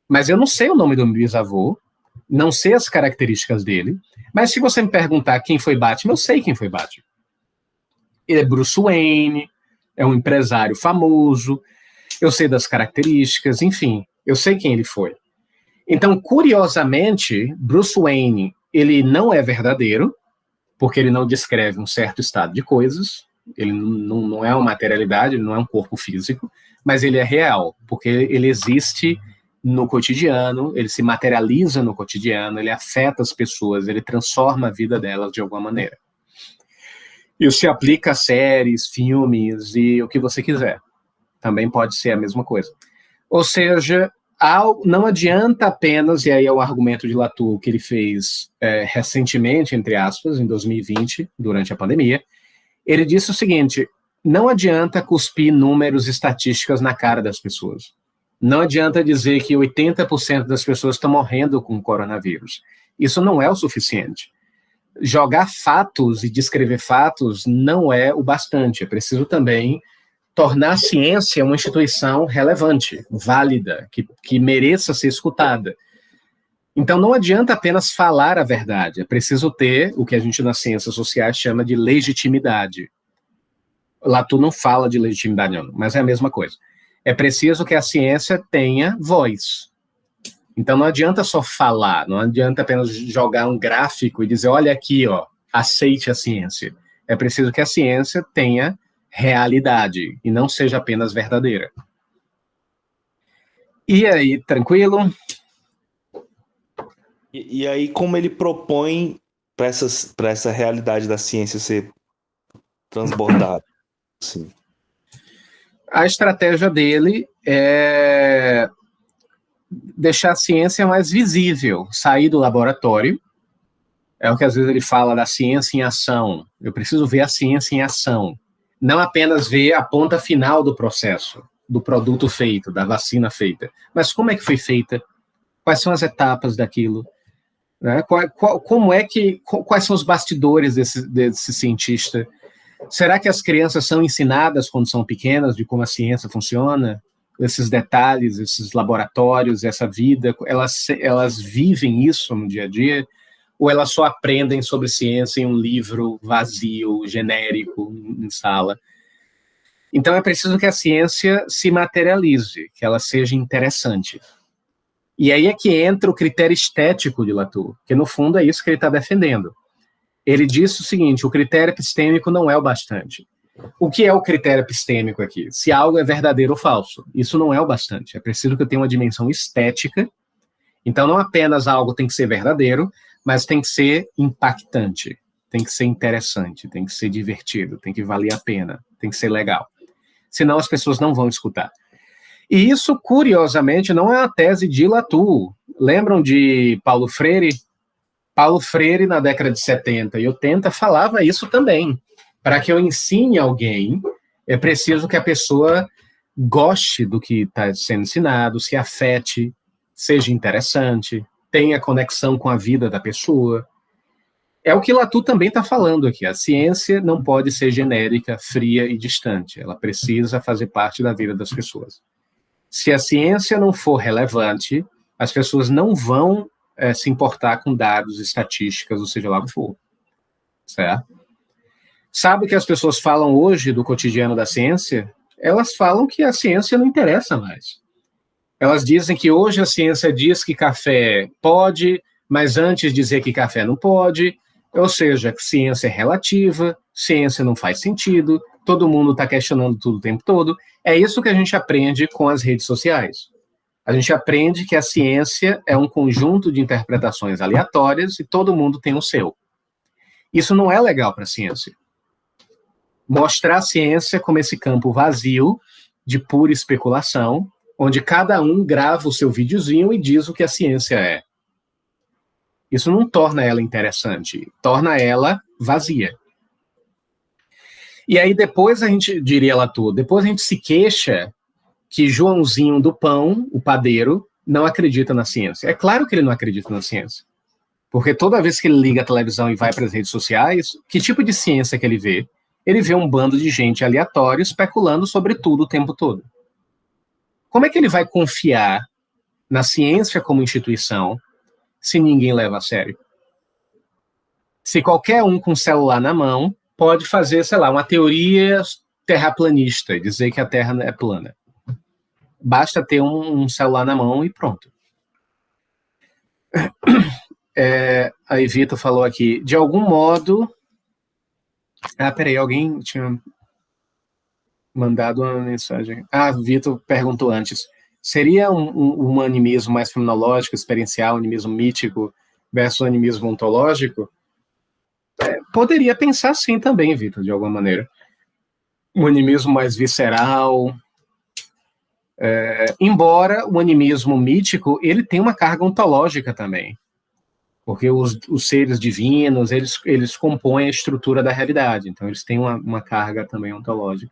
Mas eu não sei o nome do meu bisavô, não sei as características dele, mas se você me perguntar quem foi Batman, eu sei quem foi Batman. Ele é Bruce Wayne, é um empresário famoso, eu sei das características, enfim, eu sei quem ele foi. Então, curiosamente, Bruce Wayne, ele não é verdadeiro, porque ele não descreve um certo estado de coisas, ele não é uma materialidade, ele não é um corpo físico, mas ele é real, porque ele existe no cotidiano, ele se materializa no cotidiano, ele afeta as pessoas, ele transforma a vida delas de alguma maneira. Isso se aplica a séries, filmes e o que você quiser. Também pode ser a mesma coisa. Ou seja, não adianta apenas, e aí é o argumento de Latour que ele fez recentemente, entre aspas, em 2020, durante a pandemia, ele disse o seguinte: não adianta cuspir números e estatísticas na cara das pessoas. Não adianta dizer que 80% das pessoas estão morrendo com o coronavírus. Isso não é o suficiente. Jogar fatos e descrever fatos não é o bastante. É preciso também tornar a ciência uma instituição relevante, válida, que mereça ser escutada. Então não adianta apenas falar a verdade. É preciso ter o que a gente nas ciências sociais chama de legitimidade. Latour não fala de legitimidade, não, mas é a mesma coisa. É preciso que a ciência tenha voz. Então não adianta só falar, não adianta apenas jogar um gráfico e dizer, olha aqui, ó, aceite a ciência. É preciso que a ciência tenha realidade e não seja apenas verdadeira. E aí, tranquilo? E aí, como ele propõe para essa realidade da ciência ser transbordada? Sim. A estratégia dele é deixar a ciência mais visível, sair do laboratório. É o que às vezes ele fala da ciência em ação. Eu preciso ver a ciência em ação. Não apenas ver a ponta final do processo, do produto feito, da vacina feita, mas como é que foi feita, quais são as etapas daquilo, né? Quais são os bastidores desse cientista? Será que as crianças são ensinadas quando são pequenas de como a ciência funciona? Esses detalhes, esses laboratórios, essa vida, elas vivem isso no dia a dia? Ou elas só aprendem sobre ciência em um livro vazio, genérico, em sala? Então é preciso que a ciência se materialize, que ela seja interessante. E aí é que entra o critério estético de Latour, que no fundo é isso que ele está defendendo. Ele disse o seguinte: o critério epistêmico não é o bastante. O que é o critério epistêmico aqui? Se algo é verdadeiro ou falso. Isso não é o bastante. É preciso que eu tenha uma dimensão estética. Então não apenas algo tem que ser verdadeiro, mas tem que ser impactante, tem que ser interessante, tem que ser divertido, tem que valer a pena, tem que ser legal. Senão as pessoas não vão escutar. E isso, curiosamente, não é uma tese de Latour. Lembram de Paulo Freire? Paulo Freire, na década de 70 e 80, falava isso também. Para que eu ensine alguém, é preciso que a pessoa goste do que está sendo ensinado, se afete, seja interessante, tenha conexão com a vida da pessoa. É o que Latour também está falando aqui. A ciência não pode ser genérica, fria e distante. Ela precisa fazer parte da vida das pessoas. Se a ciência não for relevante, as pessoas não vão se importar com dados, estatísticas, ou seja lá o que for. Certo? Sabe o que as pessoas falam hoje do cotidiano da ciência? Elas falam que a ciência não interessa mais. Elas dizem que hoje a ciência diz que café pode, mas antes dizer que café não pode. Ou seja, ciência é relativa, ciência não faz sentido, todo mundo está questionando tudo o tempo todo. É isso que a gente aprende com as redes sociais. A gente aprende que a ciência é um conjunto de interpretações aleatórias e todo mundo tem o seu. Isso não é legal para a ciência. Mostrar a ciência como esse campo vazio de pura especulação, onde cada um grava o seu videozinho e diz o que a ciência é. Isso não torna ela interessante, torna ela vazia. E aí depois a gente, diria Latour, depois a gente se queixa que Joãozinho do Pão, o padeiro, não acredita na ciência. É claro que ele não acredita na ciência. Porque toda vez que ele liga a televisão e vai para as redes sociais, que tipo de ciência que ele vê? Ele vê um bando de gente aleatória especulando sobre tudo o tempo todo. Como é que ele vai confiar na ciência como instituição se ninguém leva a sério? Se qualquer um com celular na mão pode fazer, sei lá, uma teoria terraplanista e dizer que a Terra é plana. Basta ter um celular na mão e pronto. A Evita falou aqui, de algum modo... peraí, alguém tinha mandado uma mensagem. Vitor perguntou antes. Seria um animismo mais fenomenológico, experiencial, animismo mítico versus animismo ontológico? Poderia pensar sim também, Vitor, de alguma maneira. Um animismo mais visceral... embora o animismo mítico, ele tem uma carga ontológica também. Porque os seres divinos, eles compõem a estrutura da realidade. Então, eles têm uma carga também ontológica.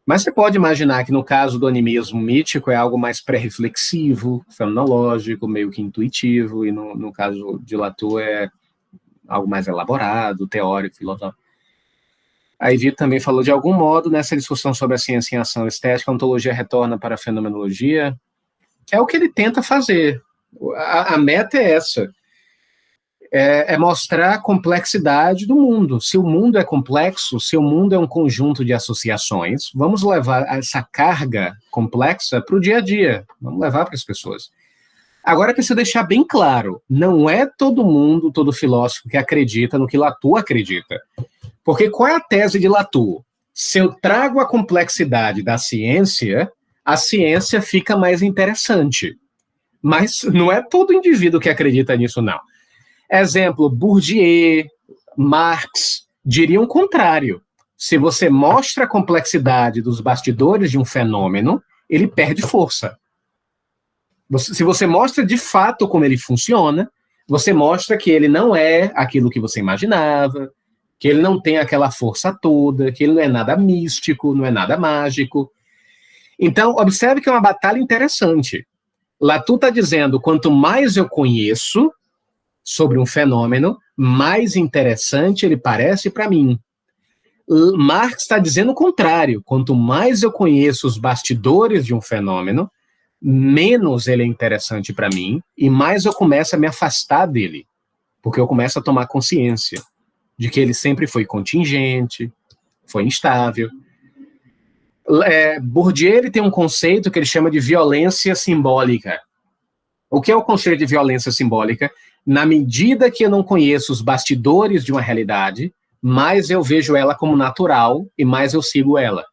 Mas você pode imaginar que no caso do animismo mítico é algo mais pré-reflexivo, fenomenológico, meio que intuitivo, e no caso de Latour é algo mais elaborado, teórico, filosófico. A Evita também falou, de algum modo, nessa discussão sobre a ciência em ação estética, a ontologia retorna para a fenomenologia. É o que ele tenta fazer. A meta é essa. É mostrar a complexidade do mundo. Se o mundo é complexo, se o mundo é um conjunto de associações, vamos levar essa carga complexa para o dia a dia. Vamos levar para as pessoas. Agora, preciso deixar bem claro, não é todo mundo, todo filósofo que acredita no que Latour acredita. Porque qual é a tese de Latour? Se eu trago a complexidade da ciência, a ciência fica mais interessante. Mas não é todo indivíduo que acredita nisso, não. Exemplo, Bourdieu, Marx diriam o contrário. Se você mostra a complexidade dos bastidores de um fenômeno, ele perde força. Se você mostra de fato como ele funciona, você mostra que ele não é aquilo que você imaginava, que ele não tem aquela força toda, que ele não é nada místico, não é nada mágico. Então, observe que é uma batalha interessante. Latour está dizendo, quanto mais eu conheço sobre um fenômeno, mais interessante ele parece para mim. Marx está dizendo o contrário, quanto mais eu conheço os bastidores de um fenômeno, menos ele é interessante para mim e mais eu começo a me afastar dele, porque eu começo a tomar consciência de que ele sempre foi contingente, foi instável. Bourdieu ele tem um conceito que ele chama de violência simbólica. O que é o conceito de violência simbólica? Na medida que eu não conheço os bastidores de uma realidade, mais eu vejo ela como natural e mais eu sigo ela,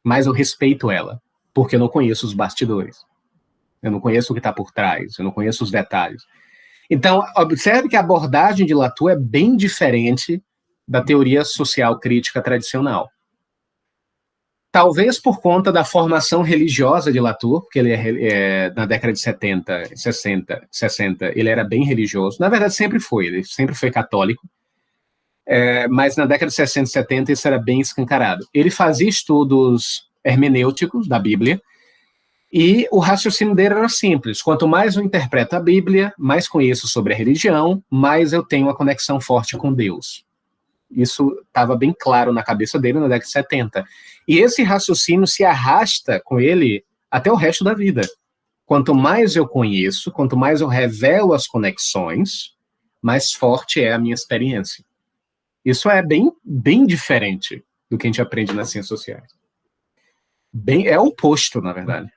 mais eu respeito ela, porque eu não conheço os bastidores. Eu não conheço o que está por trás, eu não conheço os detalhes. Então, observe que a abordagem de Latour é bem diferente da teoria social crítica tradicional. Talvez por conta da formação religiosa de Latour, porque ele na década de 70, 60, ele era bem religioso. Na verdade, ele sempre foi católico. Mas na década de 60 e 70 isso era bem escancarado. Ele fazia estudos hermenêuticos da Bíblia, e o raciocínio dele era simples. Quanto mais eu interpreto a Bíblia, mais conheço sobre a religião, mais eu tenho uma conexão forte com Deus. Isso estava bem claro na cabeça dele na década de 70. E esse raciocínio se arrasta com ele até o resto da vida. Quanto mais eu conheço, quanto mais eu revelo as conexões, mais forte é a minha experiência. Isso é bem diferente do que a gente aprende nas ciências sociais. É o oposto, na verdade.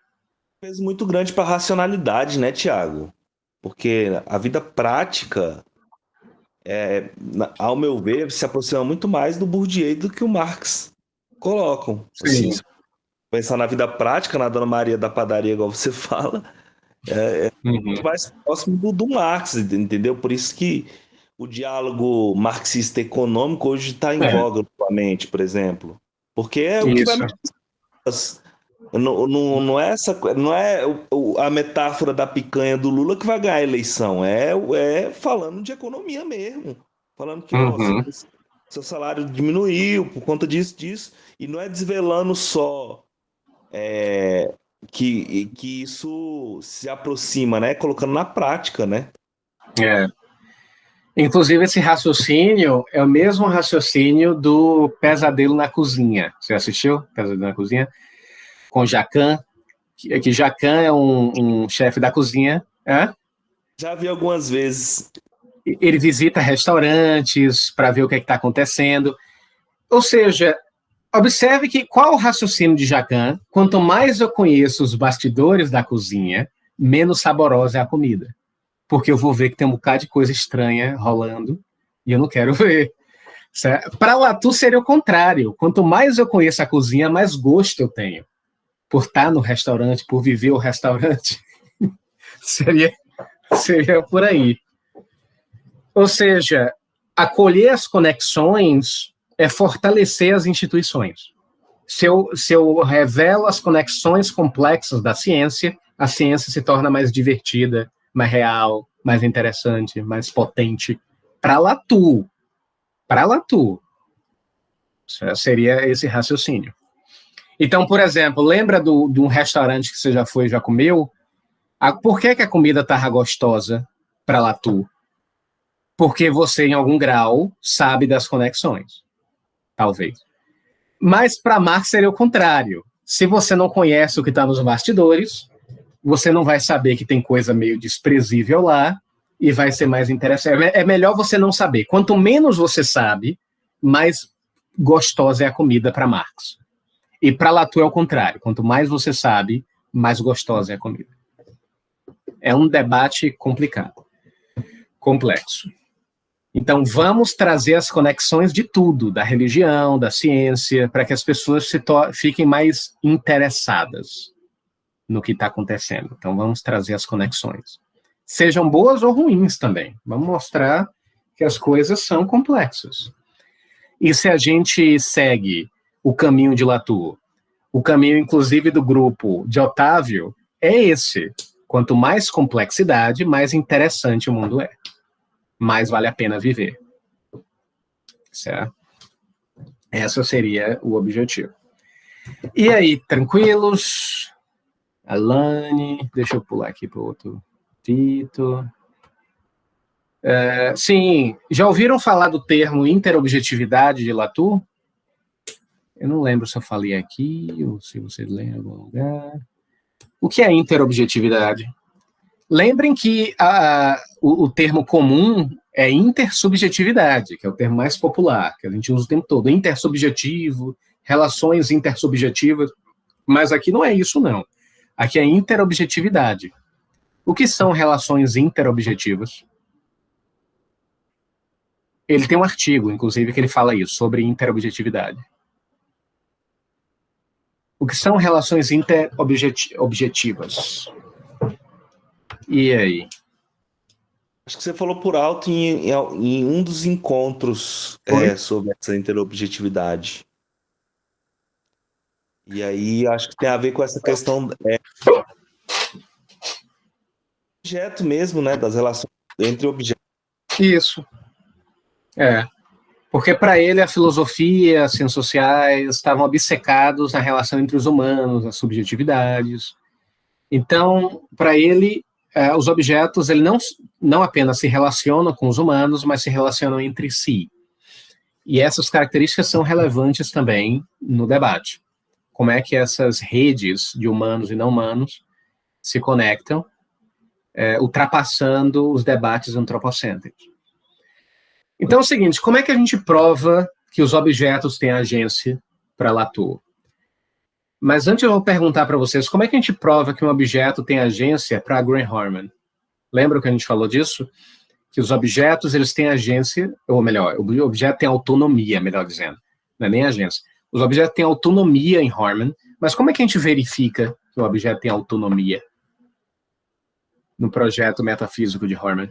Peso muito grande para a racionalidade, né, Tiago? Porque a vida prática ao meu ver, se aproxima muito mais do Bourdieu do que o Marx colocam. Assim, Sim. se pensar na vida prática, na Dona Maria da padaria, igual você fala, muito mais próximo do Marx, entendeu? Por isso que o diálogo marxista-econômico hoje está em É, voga atualmente, por exemplo. Porque é o que vai isso. mexer. Não é a metáfora da picanha do Lula que vai ganhar a eleição. É falando de economia mesmo. Falando que, ó, Uhum. seu salário diminuiu por conta disso. E não é desvelando só que isso se aproxima, né? Colocando na prática, né? É. Inclusive, esse raciocínio é o mesmo raciocínio do Pesadelo na Cozinha. Você assistiu Pesadelo na Cozinha? Com Jacan, que Jacan é um chefe da cozinha. Já vi algumas vezes. Ele visita restaurantes para ver o que está acontecendo. Ou seja, observe que qual o raciocínio de Jacan? Quanto mais eu conheço os bastidores da cozinha, menos saborosa é a comida. Porque eu vou ver que tem um bocado de coisa estranha rolando e eu não quero ver. Para Latour seria o contrário. Quanto mais eu conheço a cozinha, mais gosto eu tenho. Por estar no restaurante, por viver o restaurante. seria por aí. Ou seja, acolher as conexões é fortalecer as instituições. Se eu revelo as conexões complexas da ciência, a ciência se torna mais divertida, mais real, mais interessante, mais potente. Para Latour. Para Latour. Seria esse raciocínio. Então, por exemplo, lembra de um restaurante que você já foi, já comeu? Por que a comida estava gostosa para Latour? Porque você, em algum grau, sabe das conexões. Talvez. Mas para Marx seria o contrário. Se você não conhece o que está nos bastidores, você não vai saber que tem coisa meio desprezível lá e vai ser mais interessante. É melhor você não saber. Quanto menos você sabe, mais gostosa é a comida para Marx. E para Latour é o contrário. Quanto mais você sabe, mais gostosa é a comida. É um debate complicado, complexo. Então, vamos trazer as conexões de tudo, da religião, da ciência, para que as pessoas fiquem mais interessadas no que está acontecendo. Então, vamos trazer as conexões. Sejam boas ou ruins também. Vamos mostrar que as coisas são complexas. E se a gente segue o caminho de Latour, o caminho, inclusive, do grupo de Otávio, é esse. Quanto mais complexidade, mais interessante o mundo é. Mais vale a pena viver. Certo? Esse seria o objetivo. E aí, tranquilos? Alane, deixa eu pular aqui para o outro Tito. Sim, já ouviram falar do termo interobjetividade de Latour? Eu não lembro se eu falei aqui ou se você lê em algum lugar. O que é interobjetividade? Lembrem que o termo comum é intersubjetividade, que é o termo mais popular, que a gente usa o tempo todo. Intersubjetivo, relações intersubjetivas. Mas aqui não é isso, não. Aqui é interobjetividade. O que são relações interobjetivas? Ele tem um artigo, inclusive, que ele fala isso, sobre interobjetividade. O que são relações interobjetivas? E aí? Acho que você falou por alto em um dos encontros sobre essa interobjetividade. E aí acho que tem a ver com essa questão objeto mesmo, né? Das relações entre objetos. Isso. Porque para ele a filosofia, as ciências sociais estavam obcecados na relação entre os humanos, as subjetividades. Então, para ele, os objetos ele não apenas se relacionam com os humanos, mas se relacionam entre si. E essas características são relevantes também no debate. Como é que essas redes de humanos e não humanos se conectam, ultrapassando os debates antropocêntricos. Então é o seguinte, como é que a gente prova que os objetos têm agência para Latour? Mas antes eu vou perguntar para vocês, como é que a gente prova que um objeto tem agência para Graham Harman? Lembra que a gente falou disso? que os objetos eles têm agência, ou melhor, o objeto tem autonomia, melhor dizendo, não é nem agência. Os objetos têm autonomia em Harman, mas como é que a gente verifica que o objeto tem autonomia no projeto metafísico de Harman?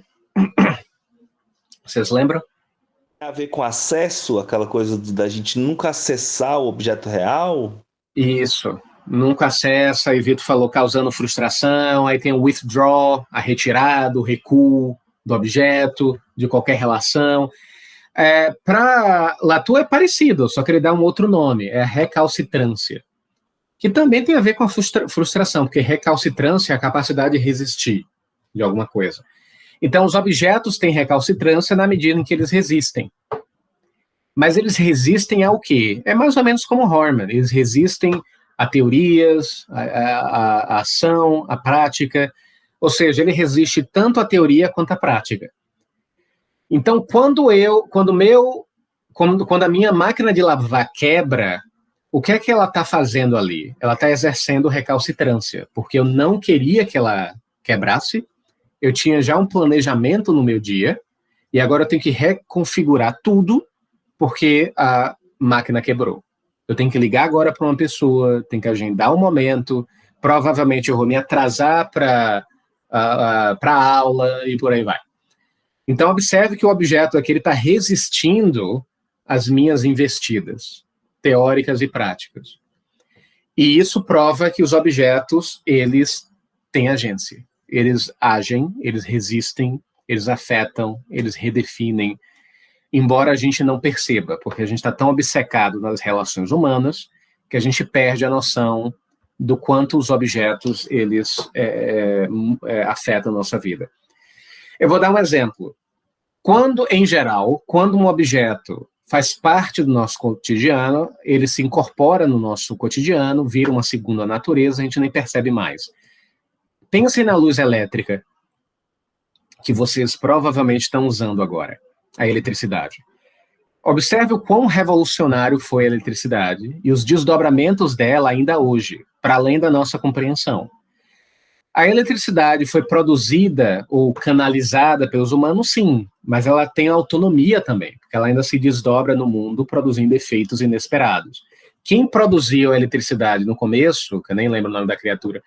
Vocês lembram? Tem a ver com acesso, aquela coisa da gente nunca acessar o objeto real? Isso. Nunca acessa, e Vitor falou causando frustração, aí tem o withdraw, a retirada, o recuo do objeto, de qualquer relação. Para Latour é parecido, só que ele dá um outro nome, é a recalcitrância, que também tem a ver com a frustração, porque recalcitrância é a capacidade de resistir de alguma coisa. Então, os objetos têm recalcitrância na medida em que eles resistem. Mas eles resistem ao quê? É mais ou menos como Harman, eles resistem a teorias, a ação, a prática, ou seja, ele resiste tanto à teoria quanto à prática. Então, quando a minha máquina de lavar quebra, o que é que ela está fazendo ali? Ela está exercendo recalcitrância, porque eu não queria que ela quebrasse, eu tinha já um planejamento no meu dia, e agora eu tenho que reconfigurar tudo, porque a máquina quebrou. Eu tenho que ligar agora para uma pessoa, tenho que agendar um momento, provavelmente eu vou me atrasar para a aula e por aí vai. Então, observe que o objeto aqui está resistindo às minhas investidas, teóricas e práticas. E isso prova que os objetos, eles têm agência. Eles agem, eles resistem, eles afetam, eles redefinem, embora a gente não perceba, porque a gente está tão obcecado nas relações humanas que a gente perde a noção do quanto os objetos, eles afetam a nossa vida. Eu vou dar um exemplo. Em geral, quando um objeto faz parte do nosso cotidiano, ele se incorpora no nosso cotidiano, vira uma segunda natureza, a gente nem percebe mais. Pensem na luz elétrica, que vocês provavelmente estão usando agora, a eletricidade. Observe o quão revolucionário foi a eletricidade e os desdobramentos dela ainda hoje, para além da nossa compreensão. A eletricidade foi produzida ou canalizada pelos humanos, sim, mas ela tem autonomia também, porque ela ainda se desdobra no mundo produzindo efeitos inesperados. Quem produziu a eletricidade no começo, que eu nem lembro o nome da criatura,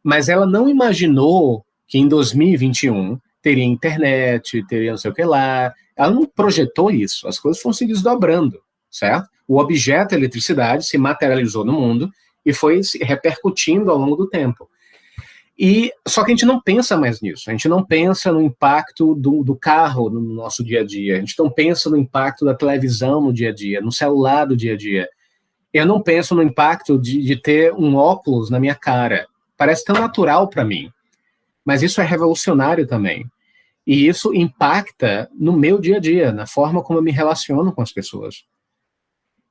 mas ela não imaginou que em 2021 teria internet, teria não sei o que lá. Ela não projetou isso, as coisas foram se desdobrando, certo? O objeto eletricidade se materializou no mundo e foi se repercutindo ao longo do tempo. Só que a gente não pensa mais nisso, a gente não pensa no impacto do carro no nosso dia a dia, a gente não pensa no impacto da televisão no dia a dia, no celular do dia a dia. Eu não penso no impacto de ter um óculos na minha cara. Parece tão natural para mim, mas isso é revolucionário também. E isso impacta no meu dia a dia, na forma como eu me relaciono com as pessoas.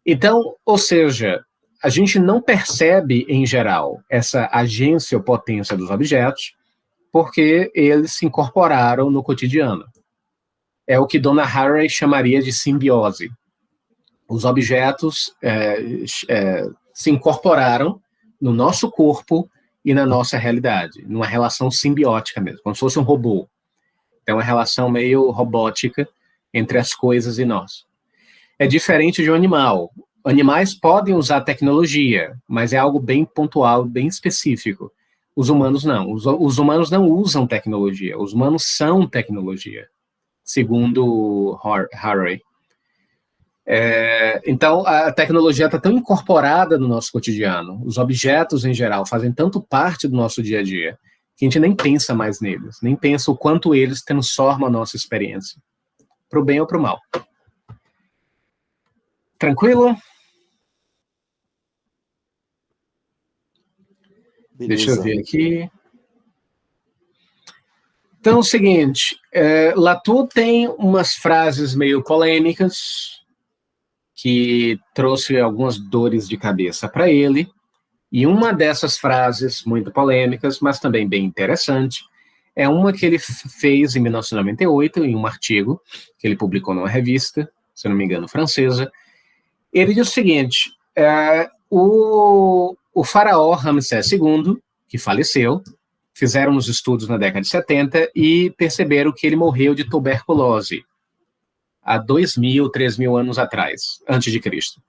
Então, ou seja, a gente não percebe, em geral, essa agência ou potência dos objetos, porque eles se incorporaram no cotidiano. É o que Donna Haraway chamaria de simbiose. Os objetos se incorporaram no nosso corpo e na nossa realidade, numa relação simbiótica mesmo, como se fosse um robô. Então, uma relação meio robótica entre as coisas e nós. É diferente de um animal. Animais podem usar tecnologia, mas é algo bem pontual, bem específico. Os humanos não. Os humanos não usam tecnologia. Os humanos são tecnologia, segundo Haraway. Então, a tecnologia está tão incorporada no nosso cotidiano, os objetos em geral fazem tanto parte do nosso dia a dia, que a gente nem pensa mais neles, nem pensa o quanto eles transformam a nossa experiência, para o bem ou para o mal. Tranquilo? Beleza. Deixa eu ver aqui. Então, é o seguinte, Latour tem umas frases meio polêmicas, que trouxe algumas dores de cabeça para ele, e uma dessas frases, muito polêmicas, mas também bem interessante, é uma que ele fez em 1998, em um artigo que ele publicou numa revista, se não me engano, francesa. Ele diz o seguinte, o faraó Ramsés II, que faleceu, fizeram uns estudos na década de 70 e perceberam que ele morreu de tuberculose há 2.000, 3.000 anos atrás, antes de Cristo.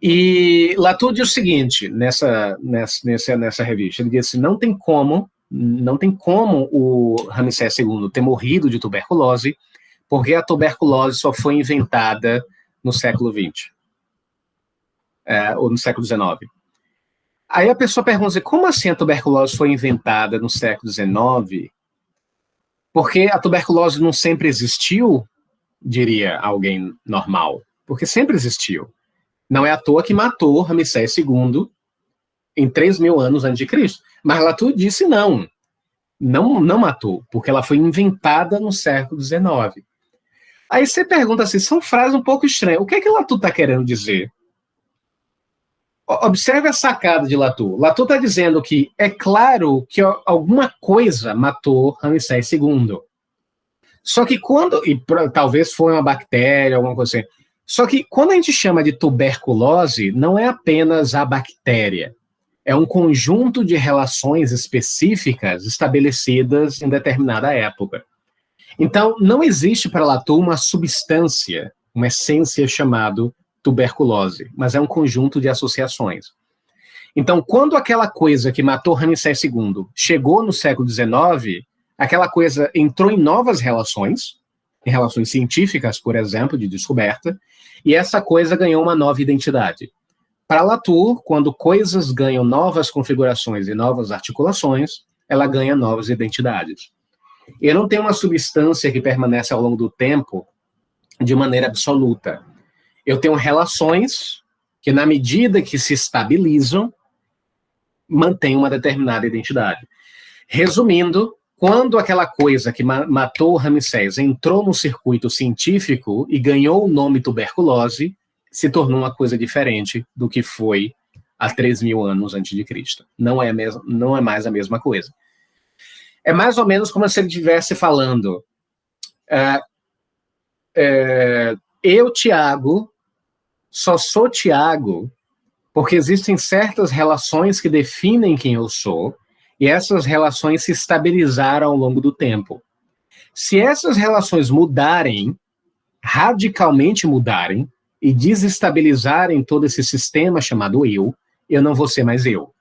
E Latour diz o seguinte, nessa revista, ele disse, não tem como o Ramsés II ter morrido de tuberculose, porque a tuberculose só foi inventada no século XX, ou no século XIX. Aí a pessoa pergunta, como assim a tuberculose foi inventada no século XIX? Porque a tuberculose não sempre existiu, diria alguém normal, porque sempre existiu. Não é à toa que matou Ramsés II em 3.000 anos antes de Cristo. Mas Latour disse não matou, porque ela foi inventada no século XIX. Aí você pergunta assim, são frases um pouco estranhas. O que é que Latour está querendo dizer? Observe a sacada de Latour. Latour está dizendo que é claro que alguma coisa matou Ramsés II. Só que talvez foi uma bactéria, alguma coisa assim. Só que quando a gente chama de tuberculose, não é apenas a bactéria. É um conjunto de relações específicas estabelecidas em determinada época. Então, não existe para Latour uma substância, uma essência chamada tuberculose, mas é um conjunto de associações. Então, quando aquela coisa que matou Ramsés II chegou no século XIX, aquela coisa entrou em novas relações, em relações científicas, por exemplo, de descoberta, e essa coisa ganhou uma nova identidade. Para Latour, quando coisas ganham novas configurações e novas articulações, ela ganha novas identidades. E não tem uma substância que permanece ao longo do tempo de maneira absoluta. Eu tenho relações que, na medida que se estabilizam, mantêm uma determinada identidade. Resumindo, quando aquela coisa que matou Ramsés entrou no circuito científico e ganhou o nome tuberculose, se tornou uma coisa diferente do que foi há 3.000 anos antes de Cristo. Não é mais a mesma coisa. É mais ou menos como se ele estivesse falando, eu, Tiago, só sou Tiago porque existem certas relações que definem quem eu sou, e essas relações se estabilizaram ao longo do tempo. Se essas relações mudarem, radicalmente mudarem, e desestabilizarem todo esse sistema chamado eu não vou ser mais eu.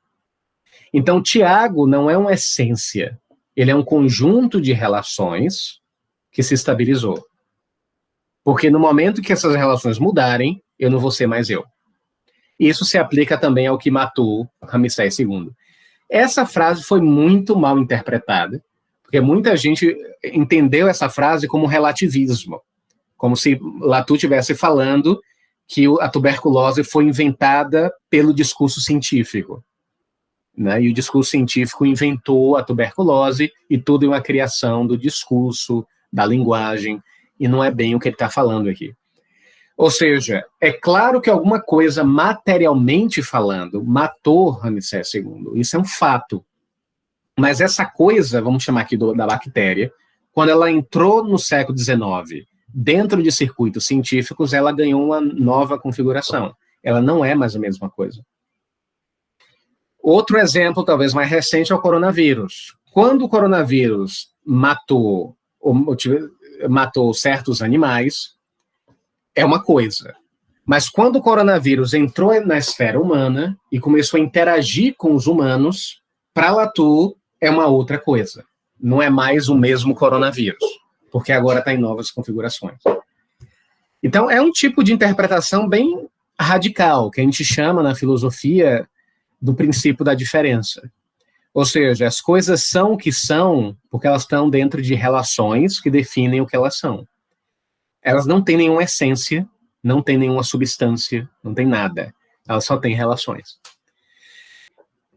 Então, Tiago não é uma essência, ele é um conjunto de relações que se estabilizou. Porque no momento que essas relações mudarem, eu não vou ser mais eu. Isso se aplica também ao que matou Ramsés II. Essa frase foi muito mal interpretada, porque muita gente entendeu essa frase como relativismo, como se Latour estivesse falando que a tuberculose foi inventada pelo discurso científico, né? E o discurso científico inventou a tuberculose e tudo é uma criação do discurso, da linguagem, e não é bem o que ele está falando aqui. Ou seja, é claro que alguma coisa, materialmente falando, matou Ramsés II. Isso é um fato. Mas essa coisa, vamos chamar aqui da bactéria, quando ela entrou no século XIX, dentro de circuitos científicos, ela ganhou uma nova configuração. Ela não é mais a mesma coisa. Outro exemplo, talvez mais recente, é o coronavírus. Quando o coronavírus matou certos animais, é uma coisa. Mas quando o coronavírus entrou na esfera humana e começou a interagir com os humanos, para Latour é uma outra coisa. Não é mais o mesmo coronavírus, porque agora está em novas configurações. Então, é um tipo de interpretação bem radical, que a gente chama na filosofia do princípio da diferença. Ou seja, as coisas são o que são porque elas estão dentro de relações que definem o que elas são. Elas não têm nenhuma essência, não têm nenhuma substância, não tem nada. Elas só têm relações.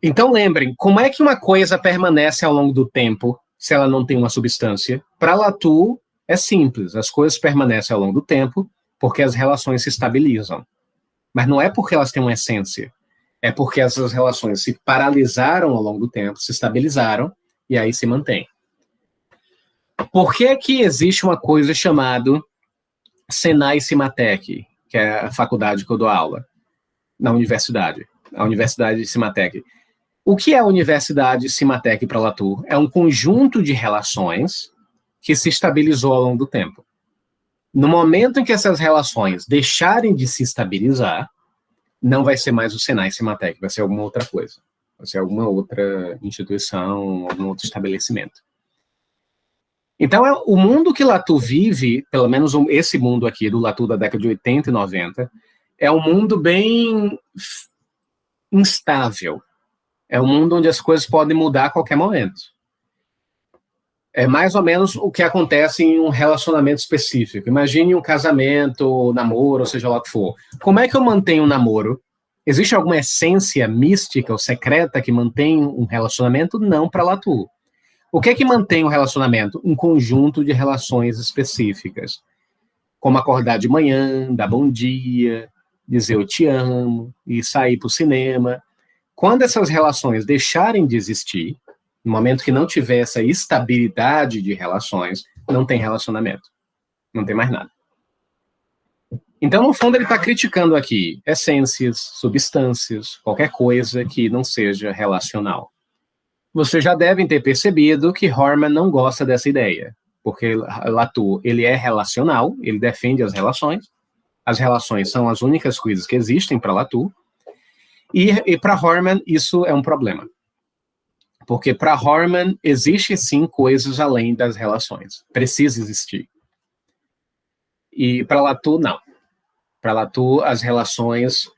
Então lembrem, como é que uma coisa permanece ao longo do tempo se ela não tem uma substância? Para Latour é simples, as coisas permanecem ao longo do tempo porque as relações se estabilizam. Mas não é porque elas têm uma essência, é porque essas relações se paralisaram ao longo do tempo, se estabilizaram e aí se mantém. Por que existe uma coisa chamada Senai Cimatec, que é a faculdade que eu dou aula, na universidade, a Universidade de Cimatec? O que é a universidade Cimatec para Latour? É um conjunto de relações que se estabilizou ao longo do tempo. No momento em que essas relações deixarem de se estabilizar, não vai ser mais o Senai Cimatec, vai ser alguma outra coisa. Vai ser alguma outra instituição, algum outro estabelecimento. Então, o mundo que Latour vive, pelo menos esse mundo aqui do Latour da década de 80 e 90, é um mundo bem instável. É um mundo onde as coisas podem mudar a qualquer momento. É mais ou menos o que acontece em um relacionamento específico. Imagine um casamento, namoro, ou seja lá o que for. Como é que eu mantenho um namoro? Existe alguma essência mística ou secreta que mantém um relacionamento? Não para Latour. O que é que mantém um relacionamento? Um conjunto de relações específicas. Como acordar de manhã, dar bom dia, dizer eu te amo, e sair para o cinema. Quando essas relações deixarem de existir, no momento que não tiver essa estabilidade de relações, não tem relacionamento. Não tem mais nada. Então, no fundo, ele está criticando aqui essências, substâncias, qualquer coisa que não seja relacional. Vocês já devem ter percebido que Horman não gosta dessa ideia, porque Latour, ele é relacional, ele defende as relações são as únicas coisas que existem para Latour, e para Horman isso é um problema. Porque para Horman existe sim coisas além das relações, precisa existir. E para Latour, não. Para Latour, as relações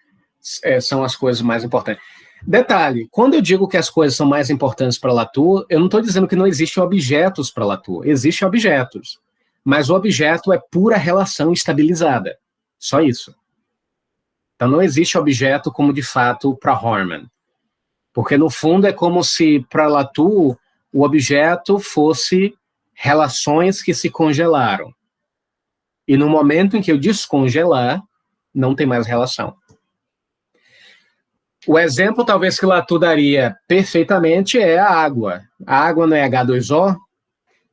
são as coisas mais importantes. Detalhe, quando eu digo que as coisas são mais importantes para Latour, eu não estou dizendo que não existem objetos para Latour. Existem objetos, mas o objeto é pura relação estabilizada. Só isso. Então não existe objeto como de fato para Horman. Porque no fundo é como se para Latour o objeto fosse relações que se congelaram. E no momento em que eu descongelar, não tem mais relação. O exemplo, talvez, que Latour daria perfeitamente é a água. A água não é H2O?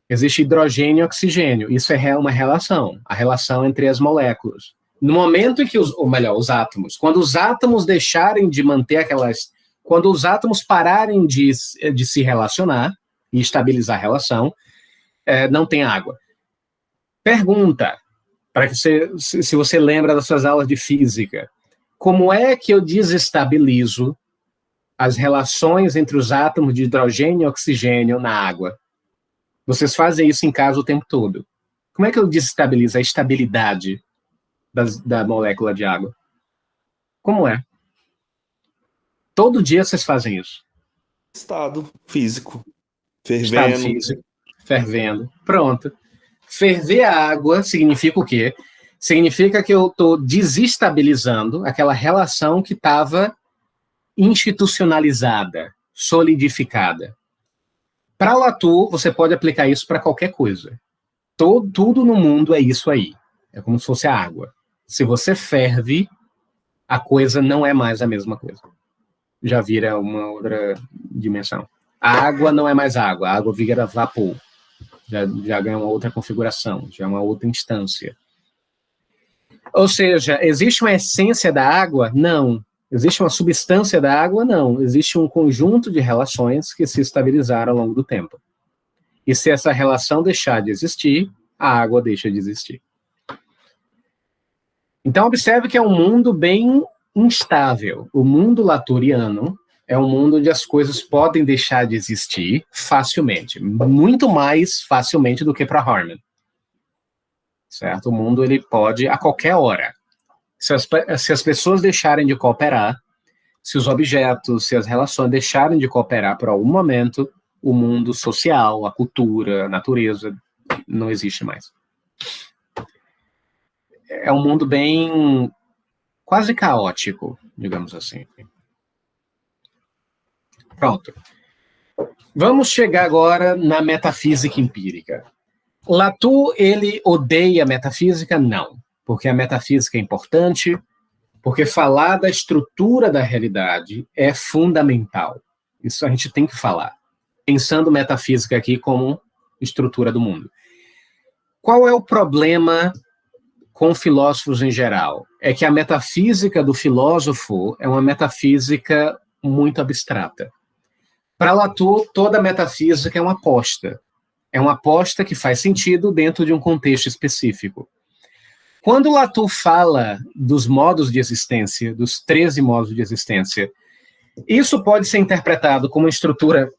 Existe hidrogênio e oxigênio. Isso é uma relação, a relação entre as moléculas. No momento em que, os átomos, quando os átomos deixarem de manter aquelas... Quando os átomos pararem de se relacionar e estabilizar a relação, não tem água. Pergunta, para que se você lembra das suas aulas de física, como é que eu desestabilizo as relações entre os átomos de hidrogênio e oxigênio na água? Vocês fazem isso em casa o tempo todo. Como é que eu desestabilizo a estabilidade da molécula de água? Como é? Todo dia vocês fazem isso. Estado físico. Fervendo. Estado físico. Fervendo. Pronto. Ferver a água significa o quê? Significa que eu estou desestabilizando aquela relação que estava institucionalizada, solidificada. Para Latour, você pode aplicar isso para qualquer coisa. Tudo no mundo é isso aí. É como se fosse a água. Se você ferve, a coisa não é mais a mesma coisa. Já vira uma outra dimensão. A água não é mais água, a água vira vapor. Já ganha uma outra configuração, já é uma outra instância. Ou seja, existe uma essência da água? Não. Existe uma substância da água? Não. Existe um conjunto de relações que se estabilizaram ao longo do tempo. E se essa relação deixar de existir, a água deixa de existir. Então, observe que é um mundo bem instável. O mundo latouriano é um mundo onde as coisas podem deixar de existir facilmente. Muito mais facilmente do que para Horman. Certo? O mundo ele pode, a qualquer hora. Se as pessoas deixarem de cooperar, se os objetos, se as relações deixarem de cooperar por algum momento, o mundo social, a cultura, a natureza, não existe mais. É um mundo bem quase caótico, digamos assim. Pronto. Vamos chegar agora na metafísica empírica. Latour, ele odeia a metafísica? Não. Porque a metafísica é importante, porque falar da estrutura da realidade é fundamental. Isso a gente tem que falar. Pensando metafísica aqui como estrutura do mundo. Qual é o problema com filósofos em geral? É que a metafísica do filósofo é uma metafísica muito abstrata. Para Latour, toda metafísica é uma aposta. É uma aposta que faz sentido dentro de um contexto específico. Quando Latour fala dos modos de existência, dos 13 modos de existência, isso pode ser interpretado como uma estrutura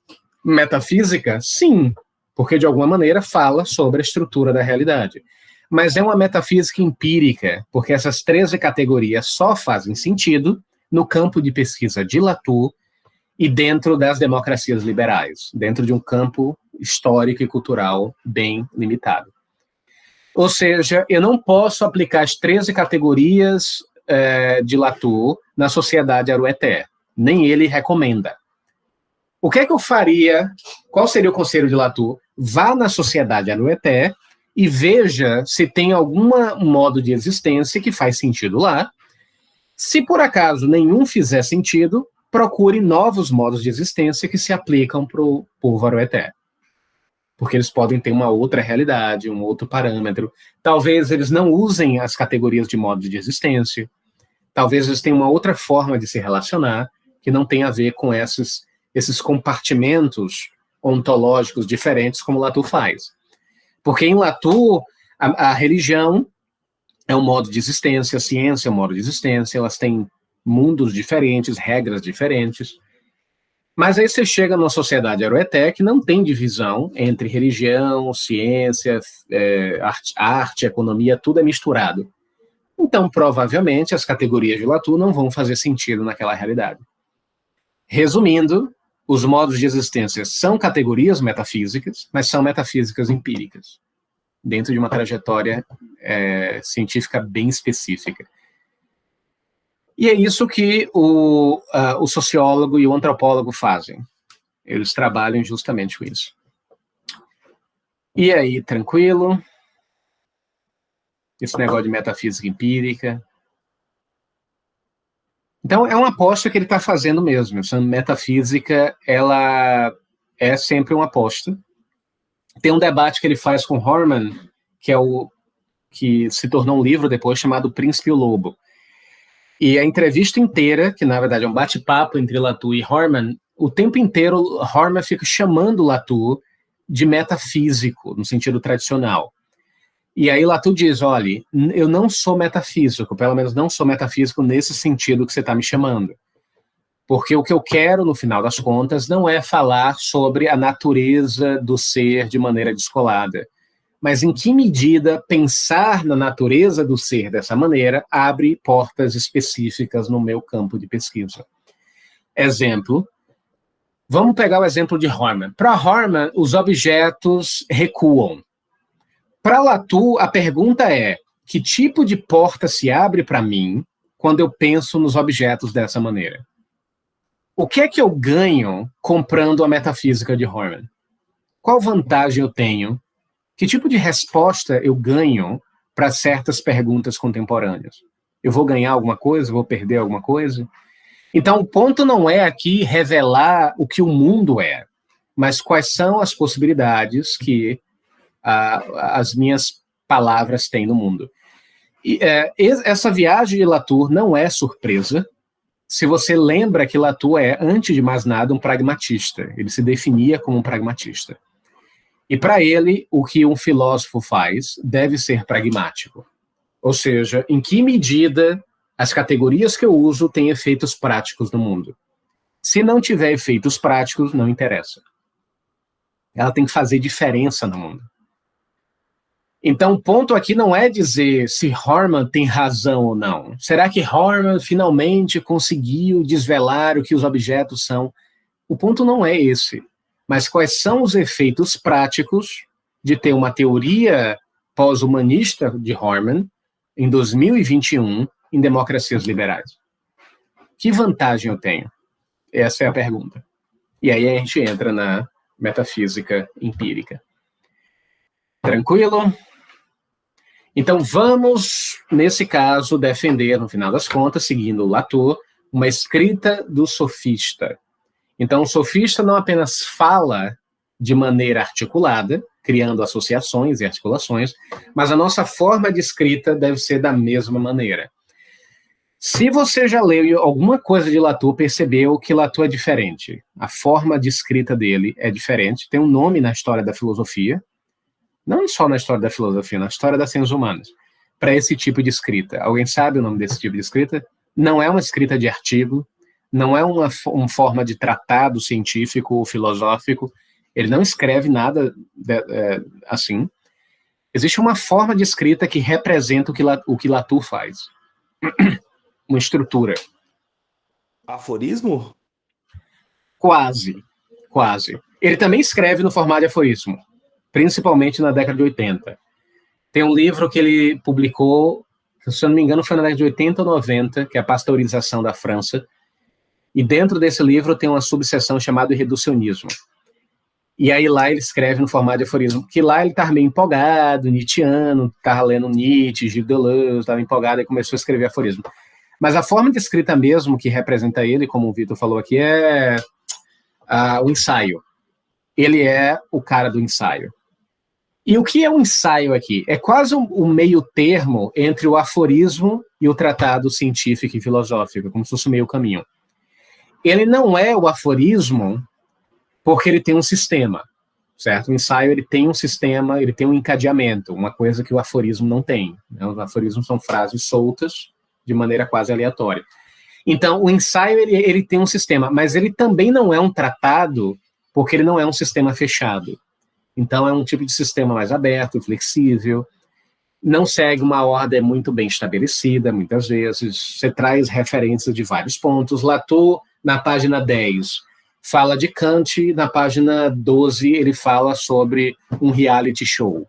metafísica? Sim, porque de alguma maneira fala sobre a estrutura da realidade. Mas é uma metafísica empírica, porque essas 13 categorias só fazem sentido no campo de pesquisa de Latour e dentro das democracias liberais, dentro de um campo histórico e cultural bem limitado. Ou seja, eu não posso aplicar as 13 categorias de Latour na sociedade Arueté, nem ele recomenda. O que é que eu faria? Qual seria o conselho de Latour? Vá na sociedade Arueté e veja se tem algum modo de existência que faz sentido lá. Se por acaso nenhum fizer sentido, procure novos modos de existência que se aplicam para o povo Arueté. Porque eles podem ter uma outra realidade, um outro parâmetro. Talvez eles não usem as categorias de modos de existência. Talvez eles tenham uma outra forma de se relacionar que não tem a ver com esses compartimentos ontológicos diferentes como Latour faz. Porque em Latour, a religião é um modo de existência, a ciência é um modo de existência, elas têm mundos diferentes, regras diferentes. Mas aí você chega numa sociedade Arueté que não tem divisão entre religião, ciência, arte, economia, tudo é misturado. Então, provavelmente, as categorias de Latour não vão fazer sentido naquela realidade. Resumindo, os modos de existência são categorias metafísicas, mas são metafísicas empíricas, dentro de uma trajetória científica bem específica. E é isso que o sociólogo e o antropólogo fazem. Eles trabalham justamente com isso. E aí, tranquilo? Esse negócio de metafísica empírica. Então, é uma aposta que ele está fazendo mesmo. Essa metafísica, ela é sempre uma aposta. Tem um debate que ele faz com Horman, que se tornou um livro depois, chamado Príncipe e o Lobo. E a entrevista inteira, que na verdade é um bate-papo entre Latour e Horman, o tempo inteiro Horman fica chamando Latour de metafísico, no sentido tradicional. E aí Latour diz, olha, eu não sou metafísico, pelo menos não sou metafísico nesse sentido que você está me chamando. Porque o que eu quero, no final das contas, não é falar sobre a natureza do ser de maneira descolada, mas em que medida pensar na natureza do ser dessa maneira abre portas específicas no meu campo de pesquisa. Exemplo, vamos pegar o exemplo de Horman. Para Horman, os objetos recuam. Para Latour, a pergunta é, que tipo de porta se abre para mim quando eu penso nos objetos dessa maneira? O que é que eu ganho comprando a metafísica de Horman? Qual vantagem eu tenho? Que tipo de resposta eu ganho para certas perguntas contemporâneas? Eu vou ganhar alguma coisa? Vou perder alguma coisa? Então, o ponto não é aqui revelar o que o mundo é, mas quais são as possibilidades que as minhas palavras têm no mundo. E, essa viagem de Latour não é surpresa, se você lembra que Latour é, antes de mais nada, um pragmatista. Ele se definia como um pragmatista. E para ele, o que um filósofo faz deve ser pragmático. Ou seja, em que medida as categorias que eu uso têm efeitos práticos no mundo. Se não tiver efeitos práticos, não interessa. Ela tem que fazer diferença no mundo. Então, o ponto aqui não é dizer se Horman tem razão ou não. Será que Horman finalmente conseguiu desvelar o que os objetos são? O ponto não é esse. Mas quais são os efeitos práticos de ter uma teoria pós-humanista de Horman em 2021 em democracias liberais? Que vantagem eu tenho? Essa é a pergunta. E aí a gente entra na metafísica empírica. Tranquilo? Então vamos, nesse caso, defender, no final das contas, seguindo Latour, uma escrita do sofista. Então o sofista não apenas fala de maneira articulada, criando associações e articulações, mas a nossa forma de escrita deve ser da mesma maneira. Se você já leu alguma coisa de Latour, percebeu que Latour é diferente. A forma de escrita dele é diferente. Tem um nome na história da filosofia, não só na história da filosofia, na história das ciências humanas, para esse tipo de escrita. Alguém sabe o nome desse tipo de escrita? Não é uma escrita de artigo, não é uma forma de tratado científico ou filosófico. Ele não escreve nada assim. Existe uma forma de escrita que representa o que Latour faz. Uma estrutura. Aforismo? Quase. Ele também escreve no formato de aforismo, principalmente na década de 80. Tem um livro que ele publicou, se eu não me engano, foi na década de 80 ou 90, que é a pasteurização da França. E dentro desse livro tem uma subseção chamada reducionismo. E aí lá ele escreve no formato de aforismo, que lá ele estava meio empolgado, nietzschiano, estava lendo Nietzsche, Gilles Deleuze, estava empolgado e começou a escrever aforismo. Mas a forma de escrita mesmo que representa ele, como o Vitor falou aqui, é o ensaio. Ele é o cara do ensaio. E o que é um ensaio aqui? É quase um meio termo entre o aforismo e o tratado científico e filosófico, como se fosse o meio caminho. Ele não é o aforismo porque ele tem um sistema, certo? O ensaio ele tem um sistema, ele tem um encadeamento, uma coisa que o aforismo não tem. Né? Os aforismos são frases soltas, de maneira quase aleatória. Então, o ensaio, ele tem um sistema, mas ele também não é um tratado, porque ele não é um sistema fechado. Então, é um tipo de sistema mais aberto, flexível, não segue uma ordem muito bem estabelecida, muitas vezes. Você traz referências de vários pontos. Latour, na página 10, fala de Kant, na página 12, ele fala sobre um reality show.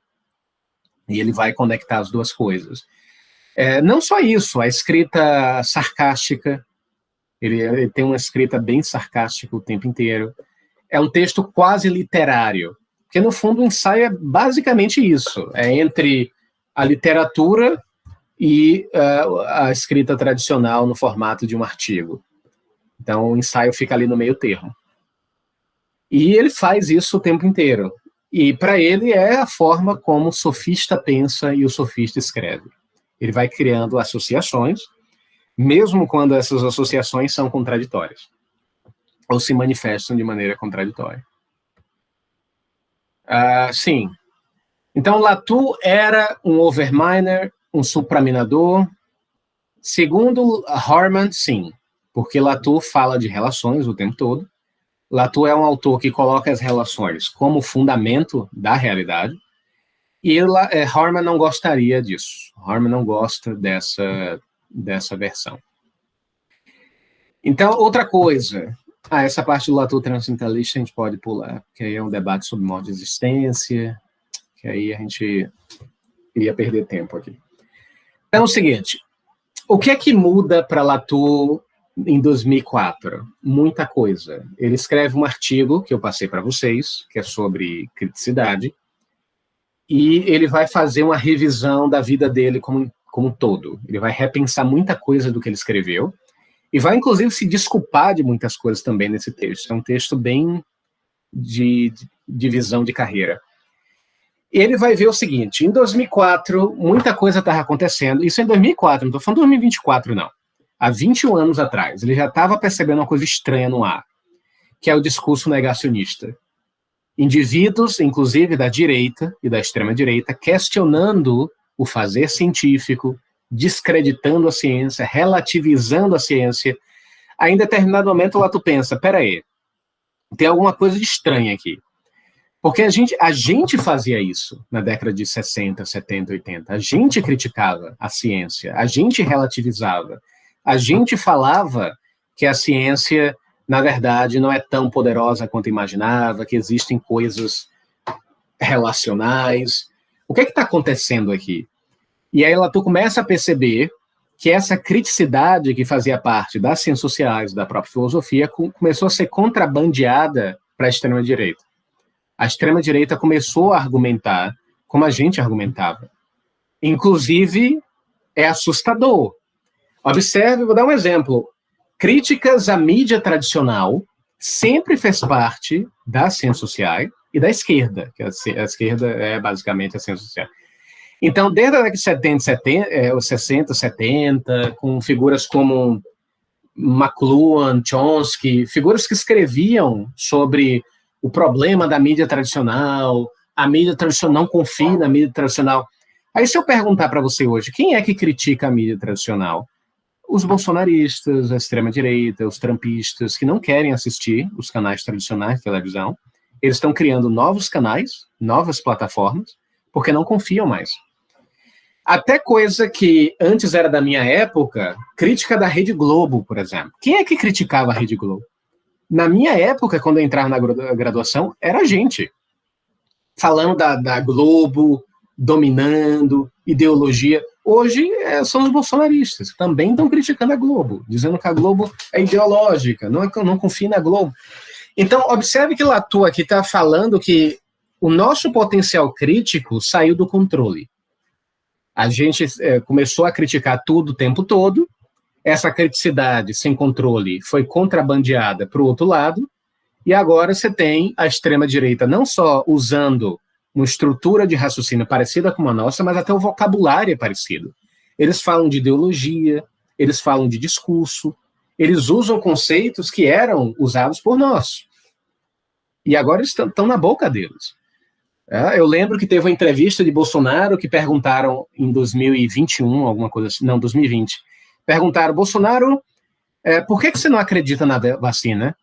E ele vai conectar as duas coisas. Não só isso, a escrita sarcástica, ele tem uma escrita bem sarcástica o tempo inteiro. É um texto quase literário, porque no fundo o ensaio é basicamente isso, é entre a literatura e a escrita tradicional no formato de um artigo. Então o ensaio fica ali no meio termo. E ele faz isso o tempo inteiro. E para ele é a forma como o sofista pensa e o sofista escreve. Ele vai criando associações, mesmo quando essas associações são contraditórias, ou se manifestam de maneira contraditória. Sim. Então, Latour era um overminer, um supraminador. Segundo Harman, sim, porque Latour fala de relações o tempo todo. Latour é um autor que coloca as relações como fundamento da realidade. E Harman não gostaria disso. Harman não gosta dessa versão. Então, outra coisa. Essa parte do Latour transcendentalista a gente pode pular, que aí é um debate sobre modo de existência, que aí a gente iria perder tempo aqui. Então, é o seguinte. O que é que muda para Latour em 2004? Muita coisa. Ele escreve um artigo que eu passei para vocês, que é sobre criticidade, e ele vai fazer uma revisão da vida dele como um todo. Ele vai repensar muita coisa do que ele escreveu e vai, inclusive, se desculpar de muitas coisas também nesse texto. É um texto bem de visão de carreira. E ele vai ver o seguinte, em 2004, muita coisa estava acontecendo, isso é em 2004, não estou falando de 2024, não. Há 21 anos atrás, ele já estava percebendo uma coisa estranha no ar, que é o discurso negacionista. Indivíduos, inclusive da direita e da extrema-direita, questionando o fazer científico, descreditando a ciência, relativizando a ciência. Aí, em determinado momento, lá tu pensa, peraí, tem alguma coisa de estranha aqui. Porque a gente fazia isso na década de 60, 70, 80. A gente criticava a ciência, a gente relativizava, a gente falava que a ciência, na verdade, não é tão poderosa quanto imaginava, que existem coisas relacionais. O que é que está acontecendo aqui? E aí tu começa a perceber que essa criticidade que fazia parte das ciências sociais, da própria filosofia, começou a ser contrabandeada para a extrema-direita. A extrema-direita começou a argumentar como a gente argumentava. Inclusive, é assustador. Observe, vou dar um exemplo. Críticas à mídia tradicional sempre fez parte das ciências sociais e da esquerda, que a esquerda é basicamente a ciência social. Então, desde a década de 60, 70, com figuras como McLuhan, Chomsky, figuras que escreviam sobre o problema da mídia tradicional, a mídia tradicional, não confie na mídia tradicional. Aí, se eu perguntar para você hoje, quem é que critica a mídia tradicional? Os bolsonaristas, a extrema-direita, os trumpistas, que não querem assistir os canais tradicionais de televisão. Eles estão criando novos canais, novas plataformas, porque não confiam mais. Até coisa que antes era da minha época, crítica da Rede Globo, por exemplo. Quem é que criticava a Rede Globo? Na minha época, quando eu entrava na graduação, era a gente. Falando da Globo, dominando, ideologia. Hoje são os bolsonaristas, que também estão criticando a Globo, dizendo que a Globo é ideológica, não confia na Globo. Então, observe que Latour aqui está falando que o nosso potencial crítico saiu do controle. A gente começou a criticar tudo o tempo todo, essa criticidade sem controle foi contrabandeada para o outro lado, e agora você tem a extrema-direita não só usando uma estrutura de raciocínio parecida com a nossa, mas até o vocabulário é parecido. Eles falam de ideologia, eles falam de discurso, eles usam conceitos que eram usados por nós. E agora estão na boca deles. Eu lembro que teve uma entrevista de Bolsonaro que perguntaram em 2021, alguma coisa assim, não, 2020. Perguntaram, Bolsonaro, por que você não acredita na vacina?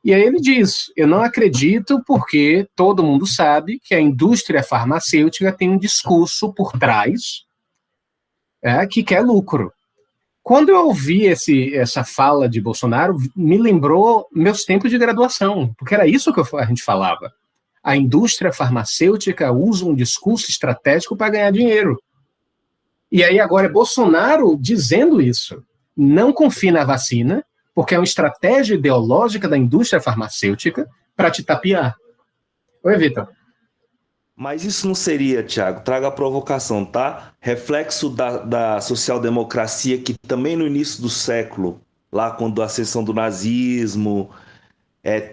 E aí ele diz, eu não acredito porque todo mundo sabe que a indústria farmacêutica tem um discurso por trás que quer lucro. Quando eu ouvi essa fala de Bolsonaro, me lembrou meus tempos de graduação, porque era isso que a gente falava. A indústria farmacêutica usa um discurso estratégico para ganhar dinheiro. E aí agora é Bolsonaro dizendo isso. Não confie na vacina, porque é uma estratégia ideológica da indústria farmacêutica para te tapear. Oi, Vitor. Mas isso não seria, Thiago, traga a provocação, tá? Reflexo da social-democracia que também no início do século, lá quando a ascensão do nazismo,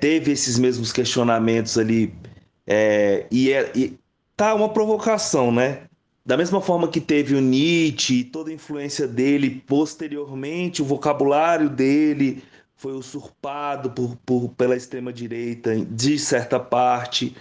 teve esses mesmos questionamentos ali, e tá uma provocação, né? Da mesma forma que teve o Nietzsche e toda a influência dele, posteriormente o vocabulário dele foi usurpado pela extrema-direita de certa parte.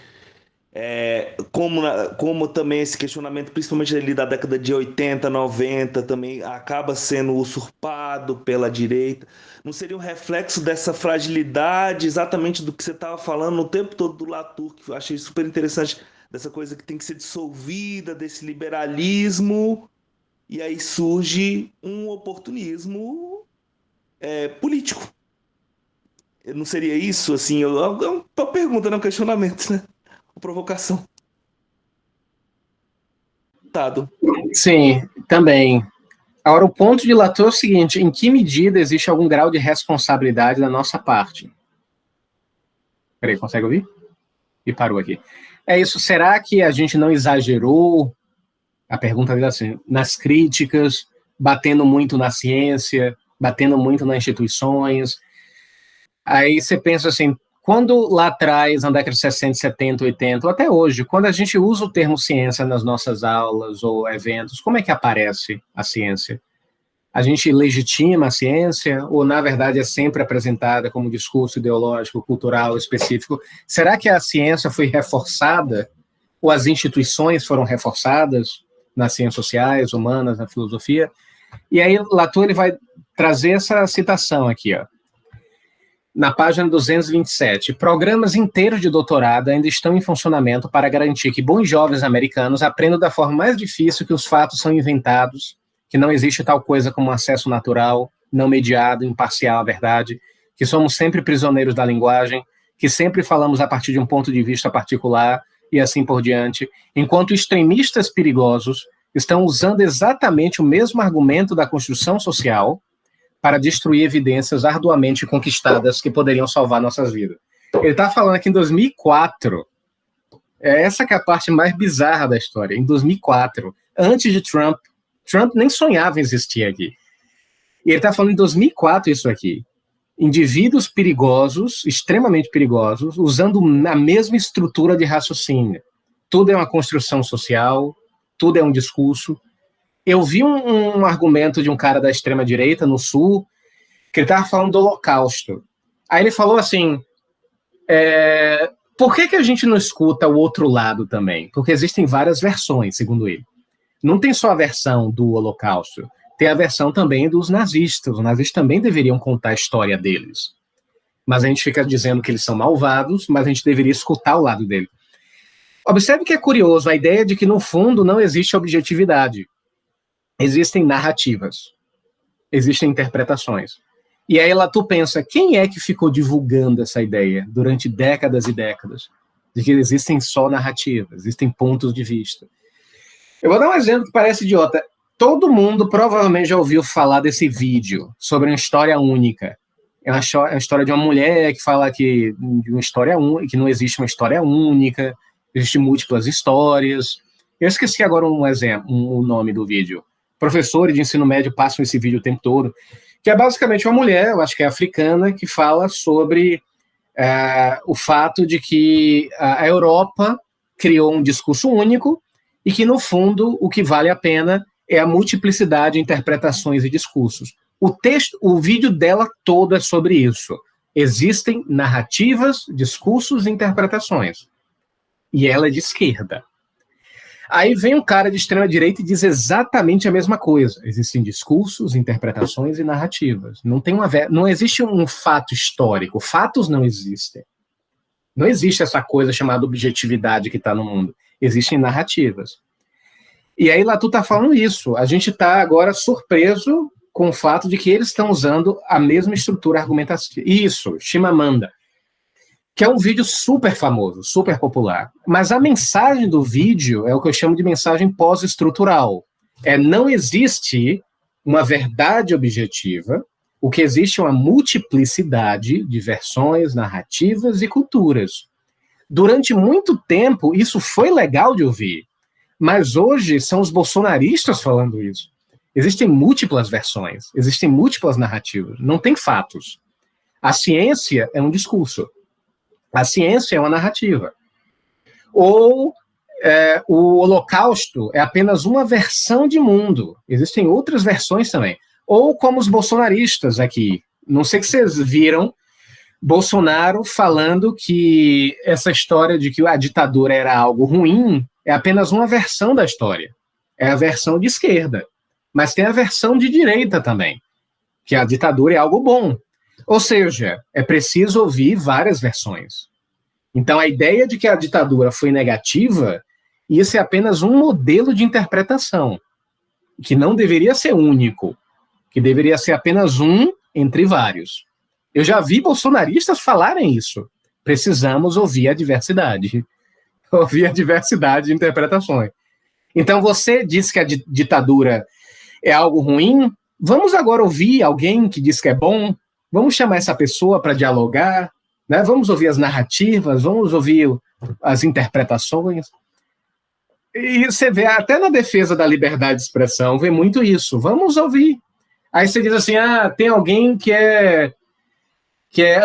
Como também esse questionamento, principalmente ali da década de 80, 90, também acaba sendo usurpado pela direita. Não seria um reflexo dessa fragilidade, exatamente do que você estava falando no tempo todo do Latour, que eu achei super interessante, dessa coisa que tem que ser dissolvida, desse liberalismo, e aí surge um oportunismo político. Não seria isso? Assim, é uma pergunta, não é um questionamento, né? Provocação. Dado. Sim, também. Agora, o ponto de Latour é o seguinte, em que medida existe algum grau de responsabilidade da nossa parte? Peraí, consegue ouvir? E parou aqui. É isso, será que a gente não exagerou, a pergunta dele é assim, nas críticas, batendo muito na ciência, batendo muito nas instituições? Aí você pensa assim, quando lá atrás, na década de 60, 70, 80, ou até hoje, quando a gente usa o termo ciência nas nossas aulas ou eventos, como é que aparece a ciência? A gente legitima a ciência ou, na verdade, é sempre apresentada como um discurso ideológico, cultural, específico? Será que a ciência foi reforçada ou as instituições foram reforçadas nas ciências sociais, humanas, na filosofia? E aí, Latour ele vai trazer essa citação aqui, ó. Na página 227, programas inteiros de doutorado ainda estão em funcionamento para garantir que bons jovens americanos aprendam da forma mais difícil que os fatos são inventados, que não existe tal coisa como um acesso natural, não mediado, imparcial à verdade, que somos sempre prisioneiros da linguagem, que sempre falamos a partir de um ponto de vista particular e assim por diante, enquanto extremistas perigosos estão usando exatamente o mesmo argumento da construção social para destruir evidências arduamente conquistadas que poderiam salvar nossas vidas. Ele está falando aqui em 2004. Essa que é a parte mais bizarra da história. Em 2004, antes de Trump nem sonhava em existir aqui. E ele está falando em 2004 isso aqui. Indivíduos perigosos, extremamente perigosos, usando a mesma estrutura de raciocínio. Tudo é uma construção social, tudo é um discurso. Eu vi um argumento de um cara da extrema-direita no Sul, que ele estava falando do Holocausto. Aí ele falou assim, por que a gente não escuta o outro lado também? Porque existem várias versões, segundo ele. Não tem só a versão do Holocausto, tem a versão também dos nazistas. Os nazistas também deveriam contar a história deles. Mas a gente fica dizendo que eles são malvados, mas a gente deveria escutar o lado dele. Observe que é curioso a ideia de que, no fundo, não existe objetividade. Existem narrativas. Existem interpretações. E aí lá tu pensa, quem é que ficou divulgando essa ideia durante décadas e décadas? De que existem só narrativas, existem pontos de vista. Eu vou dar um exemplo que parece idiota. Todo mundo provavelmente já ouviu falar desse vídeo sobre uma história única. É uma história de uma mulher que fala que, de uma história que não existe uma história única, existem múltiplas histórias. Eu esqueci agora um exemplo, o nome do vídeo. Professores de ensino médio passam esse vídeo o tempo todo, que é basicamente uma mulher, eu acho que é africana, que fala sobre o fato de que a Europa criou um discurso único e que, no fundo, o que vale a pena é a multiplicidade de interpretações e discursos. O vídeo dela todo é sobre isso. Existem narrativas, discursos e interpretações. E ela é de esquerda. Aí vem um cara de extrema-direita e diz exatamente a mesma coisa. Existem discursos, interpretações e narrativas. Não existe um fato histórico. Fatos não existem. Não existe essa coisa chamada objetividade que está no mundo. Existem narrativas. E aí lá tu tá falando isso. A gente está agora surpreso com o fato de que eles estão usando a mesma estrutura argumentativa. Isso, Chimamanda, que é um vídeo super famoso, super popular. Mas a mensagem do vídeo é o que eu chamo de mensagem pós-estrutural. Não existe uma verdade objetiva, o que existe é uma multiplicidade de versões, narrativas e culturas. Durante muito tempo, isso foi legal de ouvir, mas hoje são os bolsonaristas falando isso. Existem múltiplas versões, existem múltiplas narrativas, não tem fatos. A ciência é um discurso. A ciência é uma narrativa. Ou o Holocausto é apenas uma versão de mundo. Existem outras versões também. Ou como os bolsonaristas aqui. Não sei se vocês viram Bolsonaro falando que essa história de que a ditadura era algo ruim é apenas uma versão da história. É a versão de esquerda. Mas tem a versão de direita também, que a ditadura é algo bom. Ou seja, é preciso ouvir várias versões. Então, a ideia de que a ditadura foi negativa, isso é apenas um modelo de interpretação, que não deveria ser único, que deveria ser apenas um entre vários. Eu já vi bolsonaristas falarem isso. Precisamos ouvir a diversidade. Ouvir a diversidade de interpretações. Então, você diz que a ditadura é algo ruim, vamos agora ouvir alguém que diz que é bom, vamos chamar essa pessoa para dialogar, né? Vamos ouvir as narrativas, vamos ouvir as interpretações. E você vê, até na defesa da liberdade de expressão, vê muito isso. Vamos ouvir. Aí você diz assim, tem alguém que é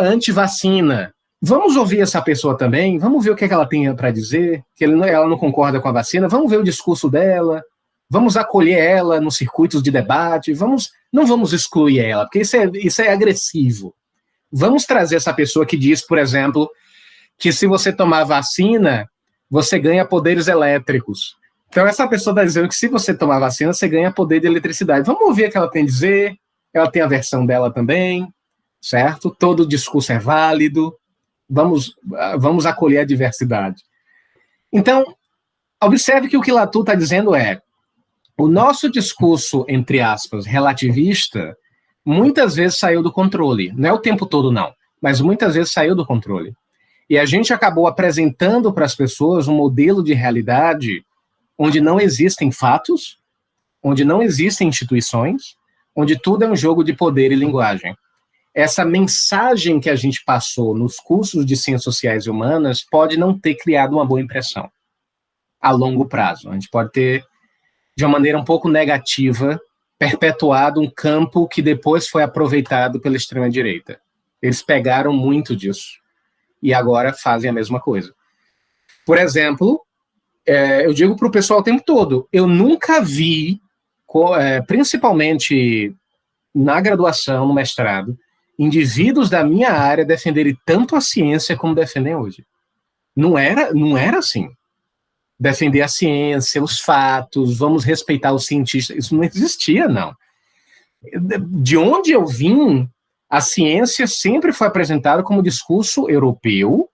anti-vacina. Vamos ouvir essa pessoa também, vamos ver o que ela tem para dizer, que ela não concorda com a vacina, vamos ver o discurso dela, vamos acolher ela nos circuitos de debate, não vamos excluir ela, porque isso é agressivo. Vamos trazer essa pessoa que diz, por exemplo, que se você tomar vacina, você ganha poderes elétricos. Então essa pessoa está dizendo que se você tomar vacina, você ganha poder de eletricidade. Vamos ouvir o que ela tem a dizer, ela tem a versão dela também, certo? Todo discurso é válido, vamos acolher a diversidade. Então, observe que o que Latour está dizendo o nosso discurso, entre aspas, relativista, muitas vezes saiu do controle. Não é o tempo todo, não, mas muitas vezes saiu do controle. E a gente acabou apresentando para as pessoas um modelo de realidade onde não existem fatos, onde não existem instituições, onde tudo é um jogo de poder e linguagem. Essa mensagem que a gente passou nos cursos de ciências sociais e humanas pode não ter criado uma boa impressão a longo prazo. A gente pode ter, de uma maneira um pouco negativa, perpetuado um campo que depois foi aproveitado pela extrema-direita. Eles pegaram muito disso e agora fazem a mesma coisa. Por exemplo, eu digo para o pessoal o tempo todo, eu nunca vi, principalmente na graduação, no mestrado, indivíduos da minha área defenderem tanto a ciência como defendem hoje. Não era assim. Defender a ciência, os fatos, vamos respeitar os cientistas, isso não existia, não. De onde eu vim, a ciência sempre foi apresentada como discurso europeu,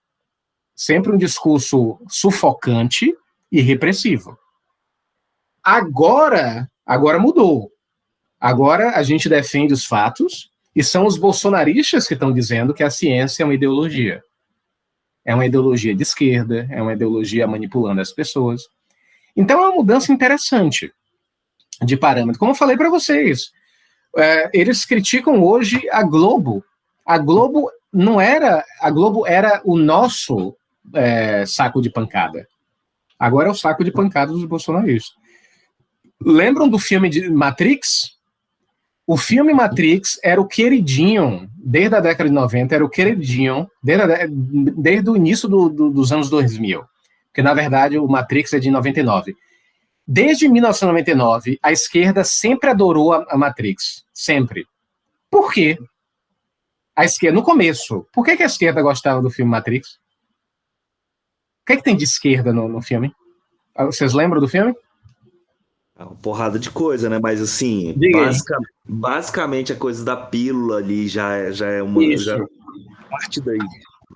sempre um discurso sufocante e repressivo. Agora mudou. Agora a gente defende os fatos e são os bolsonaristas que estão dizendo que a ciência é uma ideologia. É uma ideologia de esquerda, é uma ideologia manipulando as pessoas. Então é uma mudança interessante de parâmetro. Como eu falei para vocês, eles criticam hoje a Globo. A Globo era o nosso saco de pancada. Agora é o saco de pancada dos bolsonaristas. Lembram do filme de Matrix? O filme Matrix era o queridinho, desde a década de 90, era o queridinho, desde o início dos anos 2000. Porque, na verdade, o Matrix é de 99. Desde 1999, a esquerda sempre adorou a Matrix. Sempre. Por quê? A esquerda, no começo, por que a esquerda gostava do filme Matrix? O que tem de esquerda no filme? Vocês lembram do filme? Uma porrada de coisa, né? Mas assim, basicamente a coisa da pílula ali já é uma parte daí,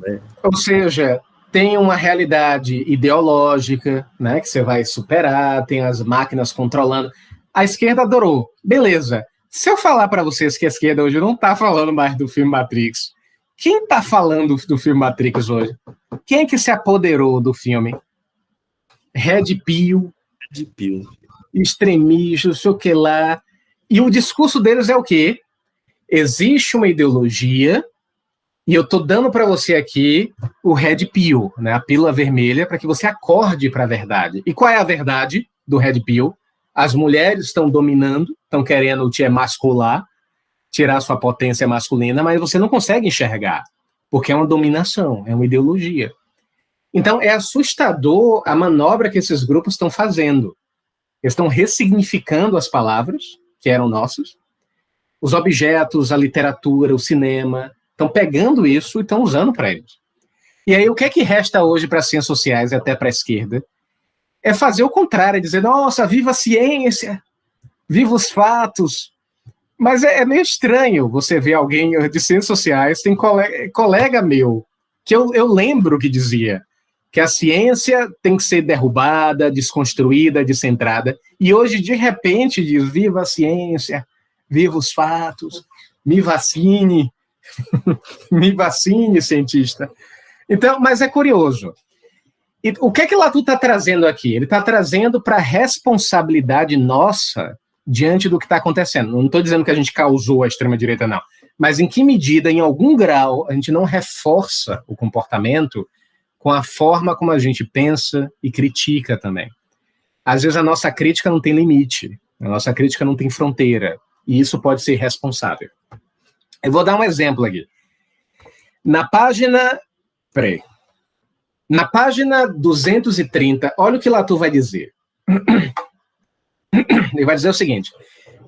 né? Ou seja, tem uma realidade ideológica, né, que você vai superar, tem as máquinas controlando. A esquerda adorou. Beleza. Se eu falar para vocês que a esquerda hoje não está falando mais do filme Matrix, quem está falando do filme Matrix hoje? Quem é que se apoderou do filme? Red Pill. Extremistas, não sei o que lá. E o discurso deles é o quê? Existe uma ideologia e eu tô dando para você aqui o Red Pill, né, a pílula vermelha, para que você acorde para a verdade. E qual é a verdade do Red Pill? As mulheres estão dominando, estão querendo te emascular, tirar sua potência masculina, mas você não consegue enxergar, porque é uma dominação, é uma ideologia. Então é assustador a manobra que esses grupos estão fazendo. Eles estão ressignificando as palavras que eram nossas, os objetos, a literatura, o cinema, estão pegando isso e estão usando para eles. E aí o que é que resta hoje para as ciências sociais e até para a esquerda? É fazer o contrário, é dizer, nossa, viva a ciência, viva os fatos. Mas é meio estranho você ver alguém de ciências sociais, tem colega meu, que eu lembro que dizia que a ciência tem que ser derrubada, desconstruída, descentrada, e hoje, de repente, diz, viva a ciência, viva os fatos, me vacine, me vacine, cientista. Então, mas é curioso. E o que Latour está trazendo aqui? Ele está trazendo para a responsabilidade nossa diante do que está acontecendo. Não estou dizendo que a gente causou a extrema-direita, não. Mas em que medida, em algum grau, a gente não reforça o comportamento com a forma como a gente pensa e critica também. Às vezes a nossa crítica não tem limite, a nossa crítica não tem fronteira, e isso pode ser irresponsável. Eu vou dar um exemplo aqui. Na página 230, olha o que Latour vai dizer. Ele vai dizer o seguinte: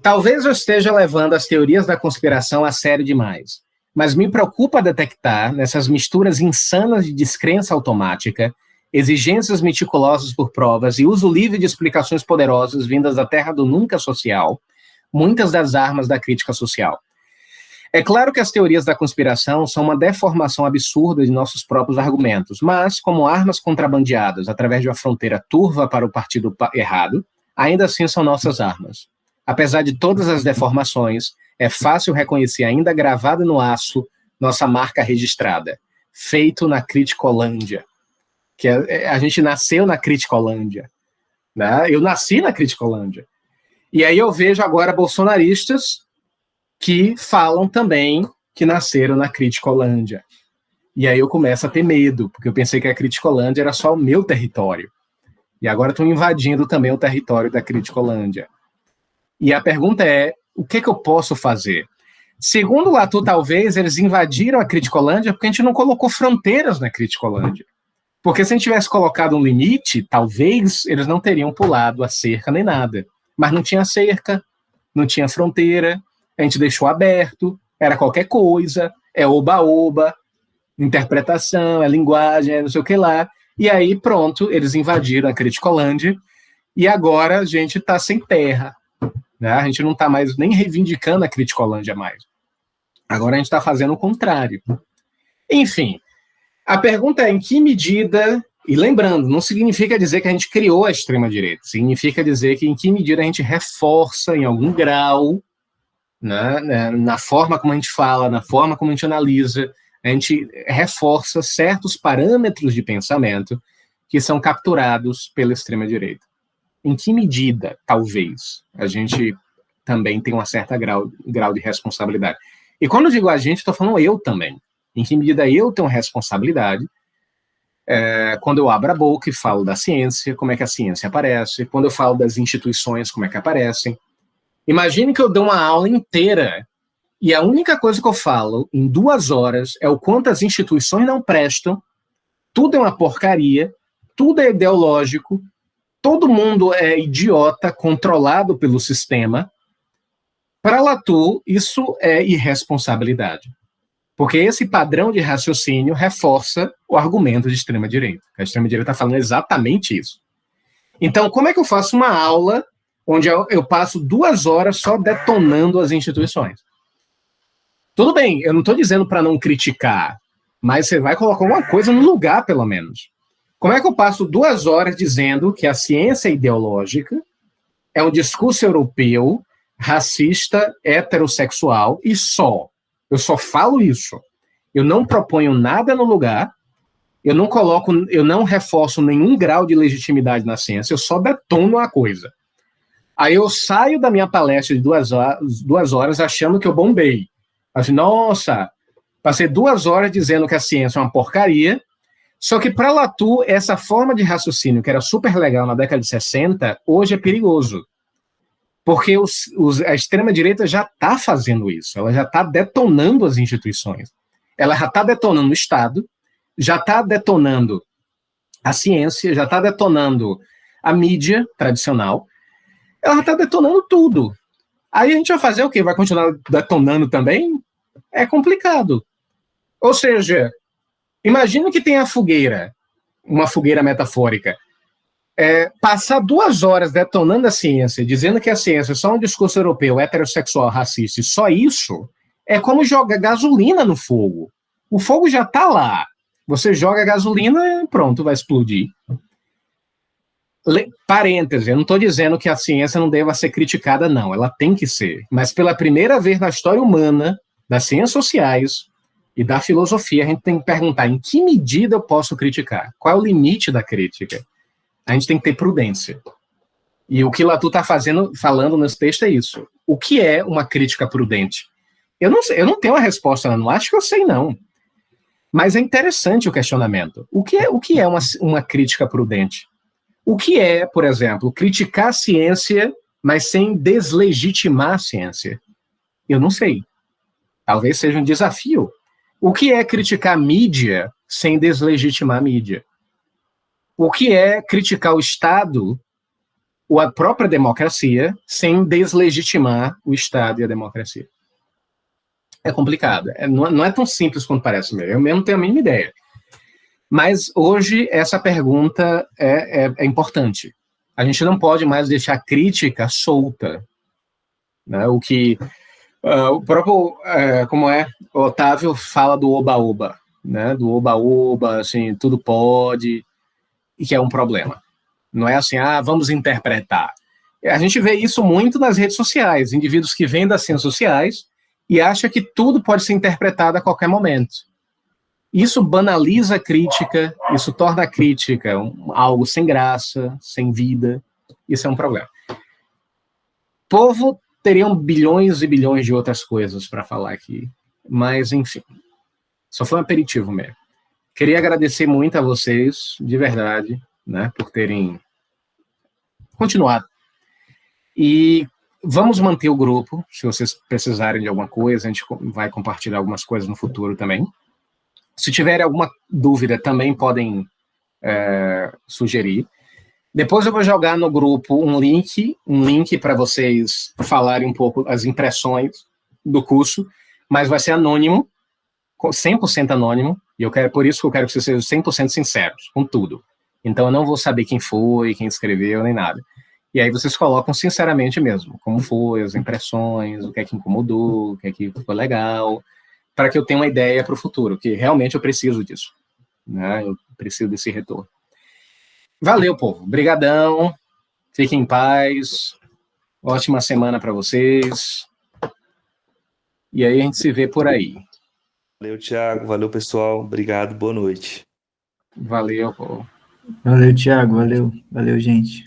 talvez eu esteja levando as teorias da conspiração a sério demais, mas me preocupa detectar, nessas misturas insanas de descrença automática, exigências meticulosas por provas e uso livre de explicações poderosas vindas da terra do nunca social, muitas das armas da crítica social. É claro que as teorias da conspiração são uma deformação absurda de nossos próprios argumentos, mas, como armas contrabandeadas através de uma fronteira turva para o partido errado, ainda assim são nossas armas. Apesar de todas as deformações, é fácil reconhecer ainda gravado no aço nossa marca registrada, feito na Criticolândia. Que a gente nasceu na Criticolândia. Né? Eu nasci na Criticolândia. E aí eu vejo agora bolsonaristas que falam também que nasceram na Criticolândia. E aí eu começo a ter medo, porque eu pensei que a Criticolândia era só o meu território. E agora estão invadindo também o território da Criticolândia. E a pergunta é, o que eu posso fazer? Segundo Latour, talvez eles invadiram a Criticolândia porque a gente não colocou fronteiras na Criticolândia. Porque se a gente tivesse colocado um limite, talvez eles não teriam pulado a cerca nem nada. Mas não tinha cerca, não tinha fronteira, a gente deixou aberto, era qualquer coisa, é oba-oba, interpretação, é linguagem, é não sei o que lá. E aí, pronto, eles invadiram a Criticolândia e agora a gente está sem terra. Né? A gente não está mais nem reivindicando a Criticolândia mais. Agora a gente está fazendo o contrário. Enfim, a pergunta é em que medida, e lembrando, não significa dizer que a gente criou a extrema-direita, significa dizer que em que medida a gente reforça em algum grau, né, na forma como a gente fala, na forma como a gente analisa, a gente reforça certos parâmetros de pensamento que são capturados pela extrema-direita. Em que medida, talvez, a gente também tem um certo grau de responsabilidade. E quando eu digo a gente, estou falando eu também. Em que medida eu tenho responsabilidade quando eu abro a boca e falo da ciência, como é que a ciência aparece, quando eu falo das instituições, como é que aparecem. Imagine que eu dou uma aula inteira e a única coisa que eu falo em 2 horas é o quanto as instituições não prestam, tudo é uma porcaria, tudo é ideológico, todo mundo é idiota, controlado pelo sistema. Para Latour, isso é irresponsabilidade. Porque esse padrão de raciocínio reforça o argumento de extrema-direita. A extrema-direita está falando exatamente isso. Então, como é que eu faço uma aula onde eu passo 2 horas só detonando as instituições? Tudo bem, eu não estou dizendo para não criticar, mas você vai colocar alguma coisa no lugar, pelo menos. Como é que eu passo 2 horas dizendo que a ciência ideológica é um discurso europeu, racista, heterossexual e só? Eu só falo isso. Eu não proponho nada no lugar, eu não reforço nenhum grau de legitimidade na ciência, eu só detono a coisa. Aí eu saio da minha palestra de 2 horas achando que eu bombei. Assim, nossa, passei 2 horas dizendo que a ciência é uma porcaria, só que para Latour, essa forma de raciocínio que era super legal na década de 60, hoje é perigoso. Porque a extrema-direita já está fazendo isso, ela já está detonando as instituições, ela já está detonando o Estado, já está detonando a ciência, já está detonando a mídia tradicional, ela está detonando tudo. Aí a gente vai fazer o quê? Vai continuar detonando também? É complicado. Ou seja, imagina que tem a fogueira, uma fogueira metafórica, passar 2 horas detonando a ciência, dizendo que a ciência é só um discurso europeu, heterossexual, racista, e só isso, é como jogar gasolina no fogo. O fogo já está lá. Você joga gasolina e pronto, vai explodir. Parêntese, eu não estou dizendo que a ciência não deva ser criticada, não. Ela tem que ser. Mas pela primeira vez na história humana, das ciências sociais e da filosofia, a gente tem que perguntar em que medida eu posso criticar? Qual é o limite da crítica? A gente tem que ter prudência. E o que Latour está falando nesse texto é isso. O que é uma crítica prudente? Eu não tenho uma resposta, não acho que eu sei, não. Mas é interessante o questionamento. O que é uma crítica prudente? O que é, por exemplo, criticar a ciência, mas sem deslegitimar a ciência? Eu não sei. Talvez seja um desafio. O que é criticar a mídia sem deslegitimar a mídia? O que é criticar o Estado ou a própria democracia sem deslegitimar o Estado e a democracia? É complicado. Não é tão simples quanto parece mesmo. Eu mesmo não tenho a mínima ideia. Mas hoje essa pergunta é importante. A gente não pode mais deixar a crítica solta. Né? O próprio, como o Otávio fala do oba-oba, né? Do oba-oba, assim, tudo pode, e que é um problema. Não é assim, vamos interpretar. A gente vê isso muito nas redes sociais, indivíduos que vêm das ciências sociais e acham que tudo pode ser interpretado a qualquer momento. Isso banaliza a crítica, isso torna a crítica algo sem graça, sem vida. Isso é um problema. O povo teriam bilhões e bilhões de outras coisas para falar aqui, mas, enfim, só foi um aperitivo mesmo. Queria agradecer muito a vocês, de verdade, né, por terem continuado. E vamos manter o grupo, se vocês precisarem de alguma coisa, a gente vai compartilhar algumas coisas no futuro também. Se tiverem alguma dúvida, também podem sugerir. Depois eu vou jogar no grupo um link para vocês falarem um pouco as impressões do curso, mas vai ser anônimo, 100% anônimo, e por isso que eu quero que vocês sejam 100% sinceros com tudo. Então eu não vou saber quem foi, quem escreveu, nem nada. E aí vocês colocam sinceramente mesmo, como foi, as impressões, o que é que incomodou, o que é que ficou legal, para que eu tenha uma ideia para o futuro, que realmente eu preciso disso, né? Eu preciso desse retorno. Valeu, povo. Brigadão. Fiquem em paz. Ótima semana para vocês. E aí a gente se vê por aí. Valeu, Thiago. Valeu, pessoal. Obrigado. Boa noite. Valeu, povo. Valeu, Thiago. Valeu, gente.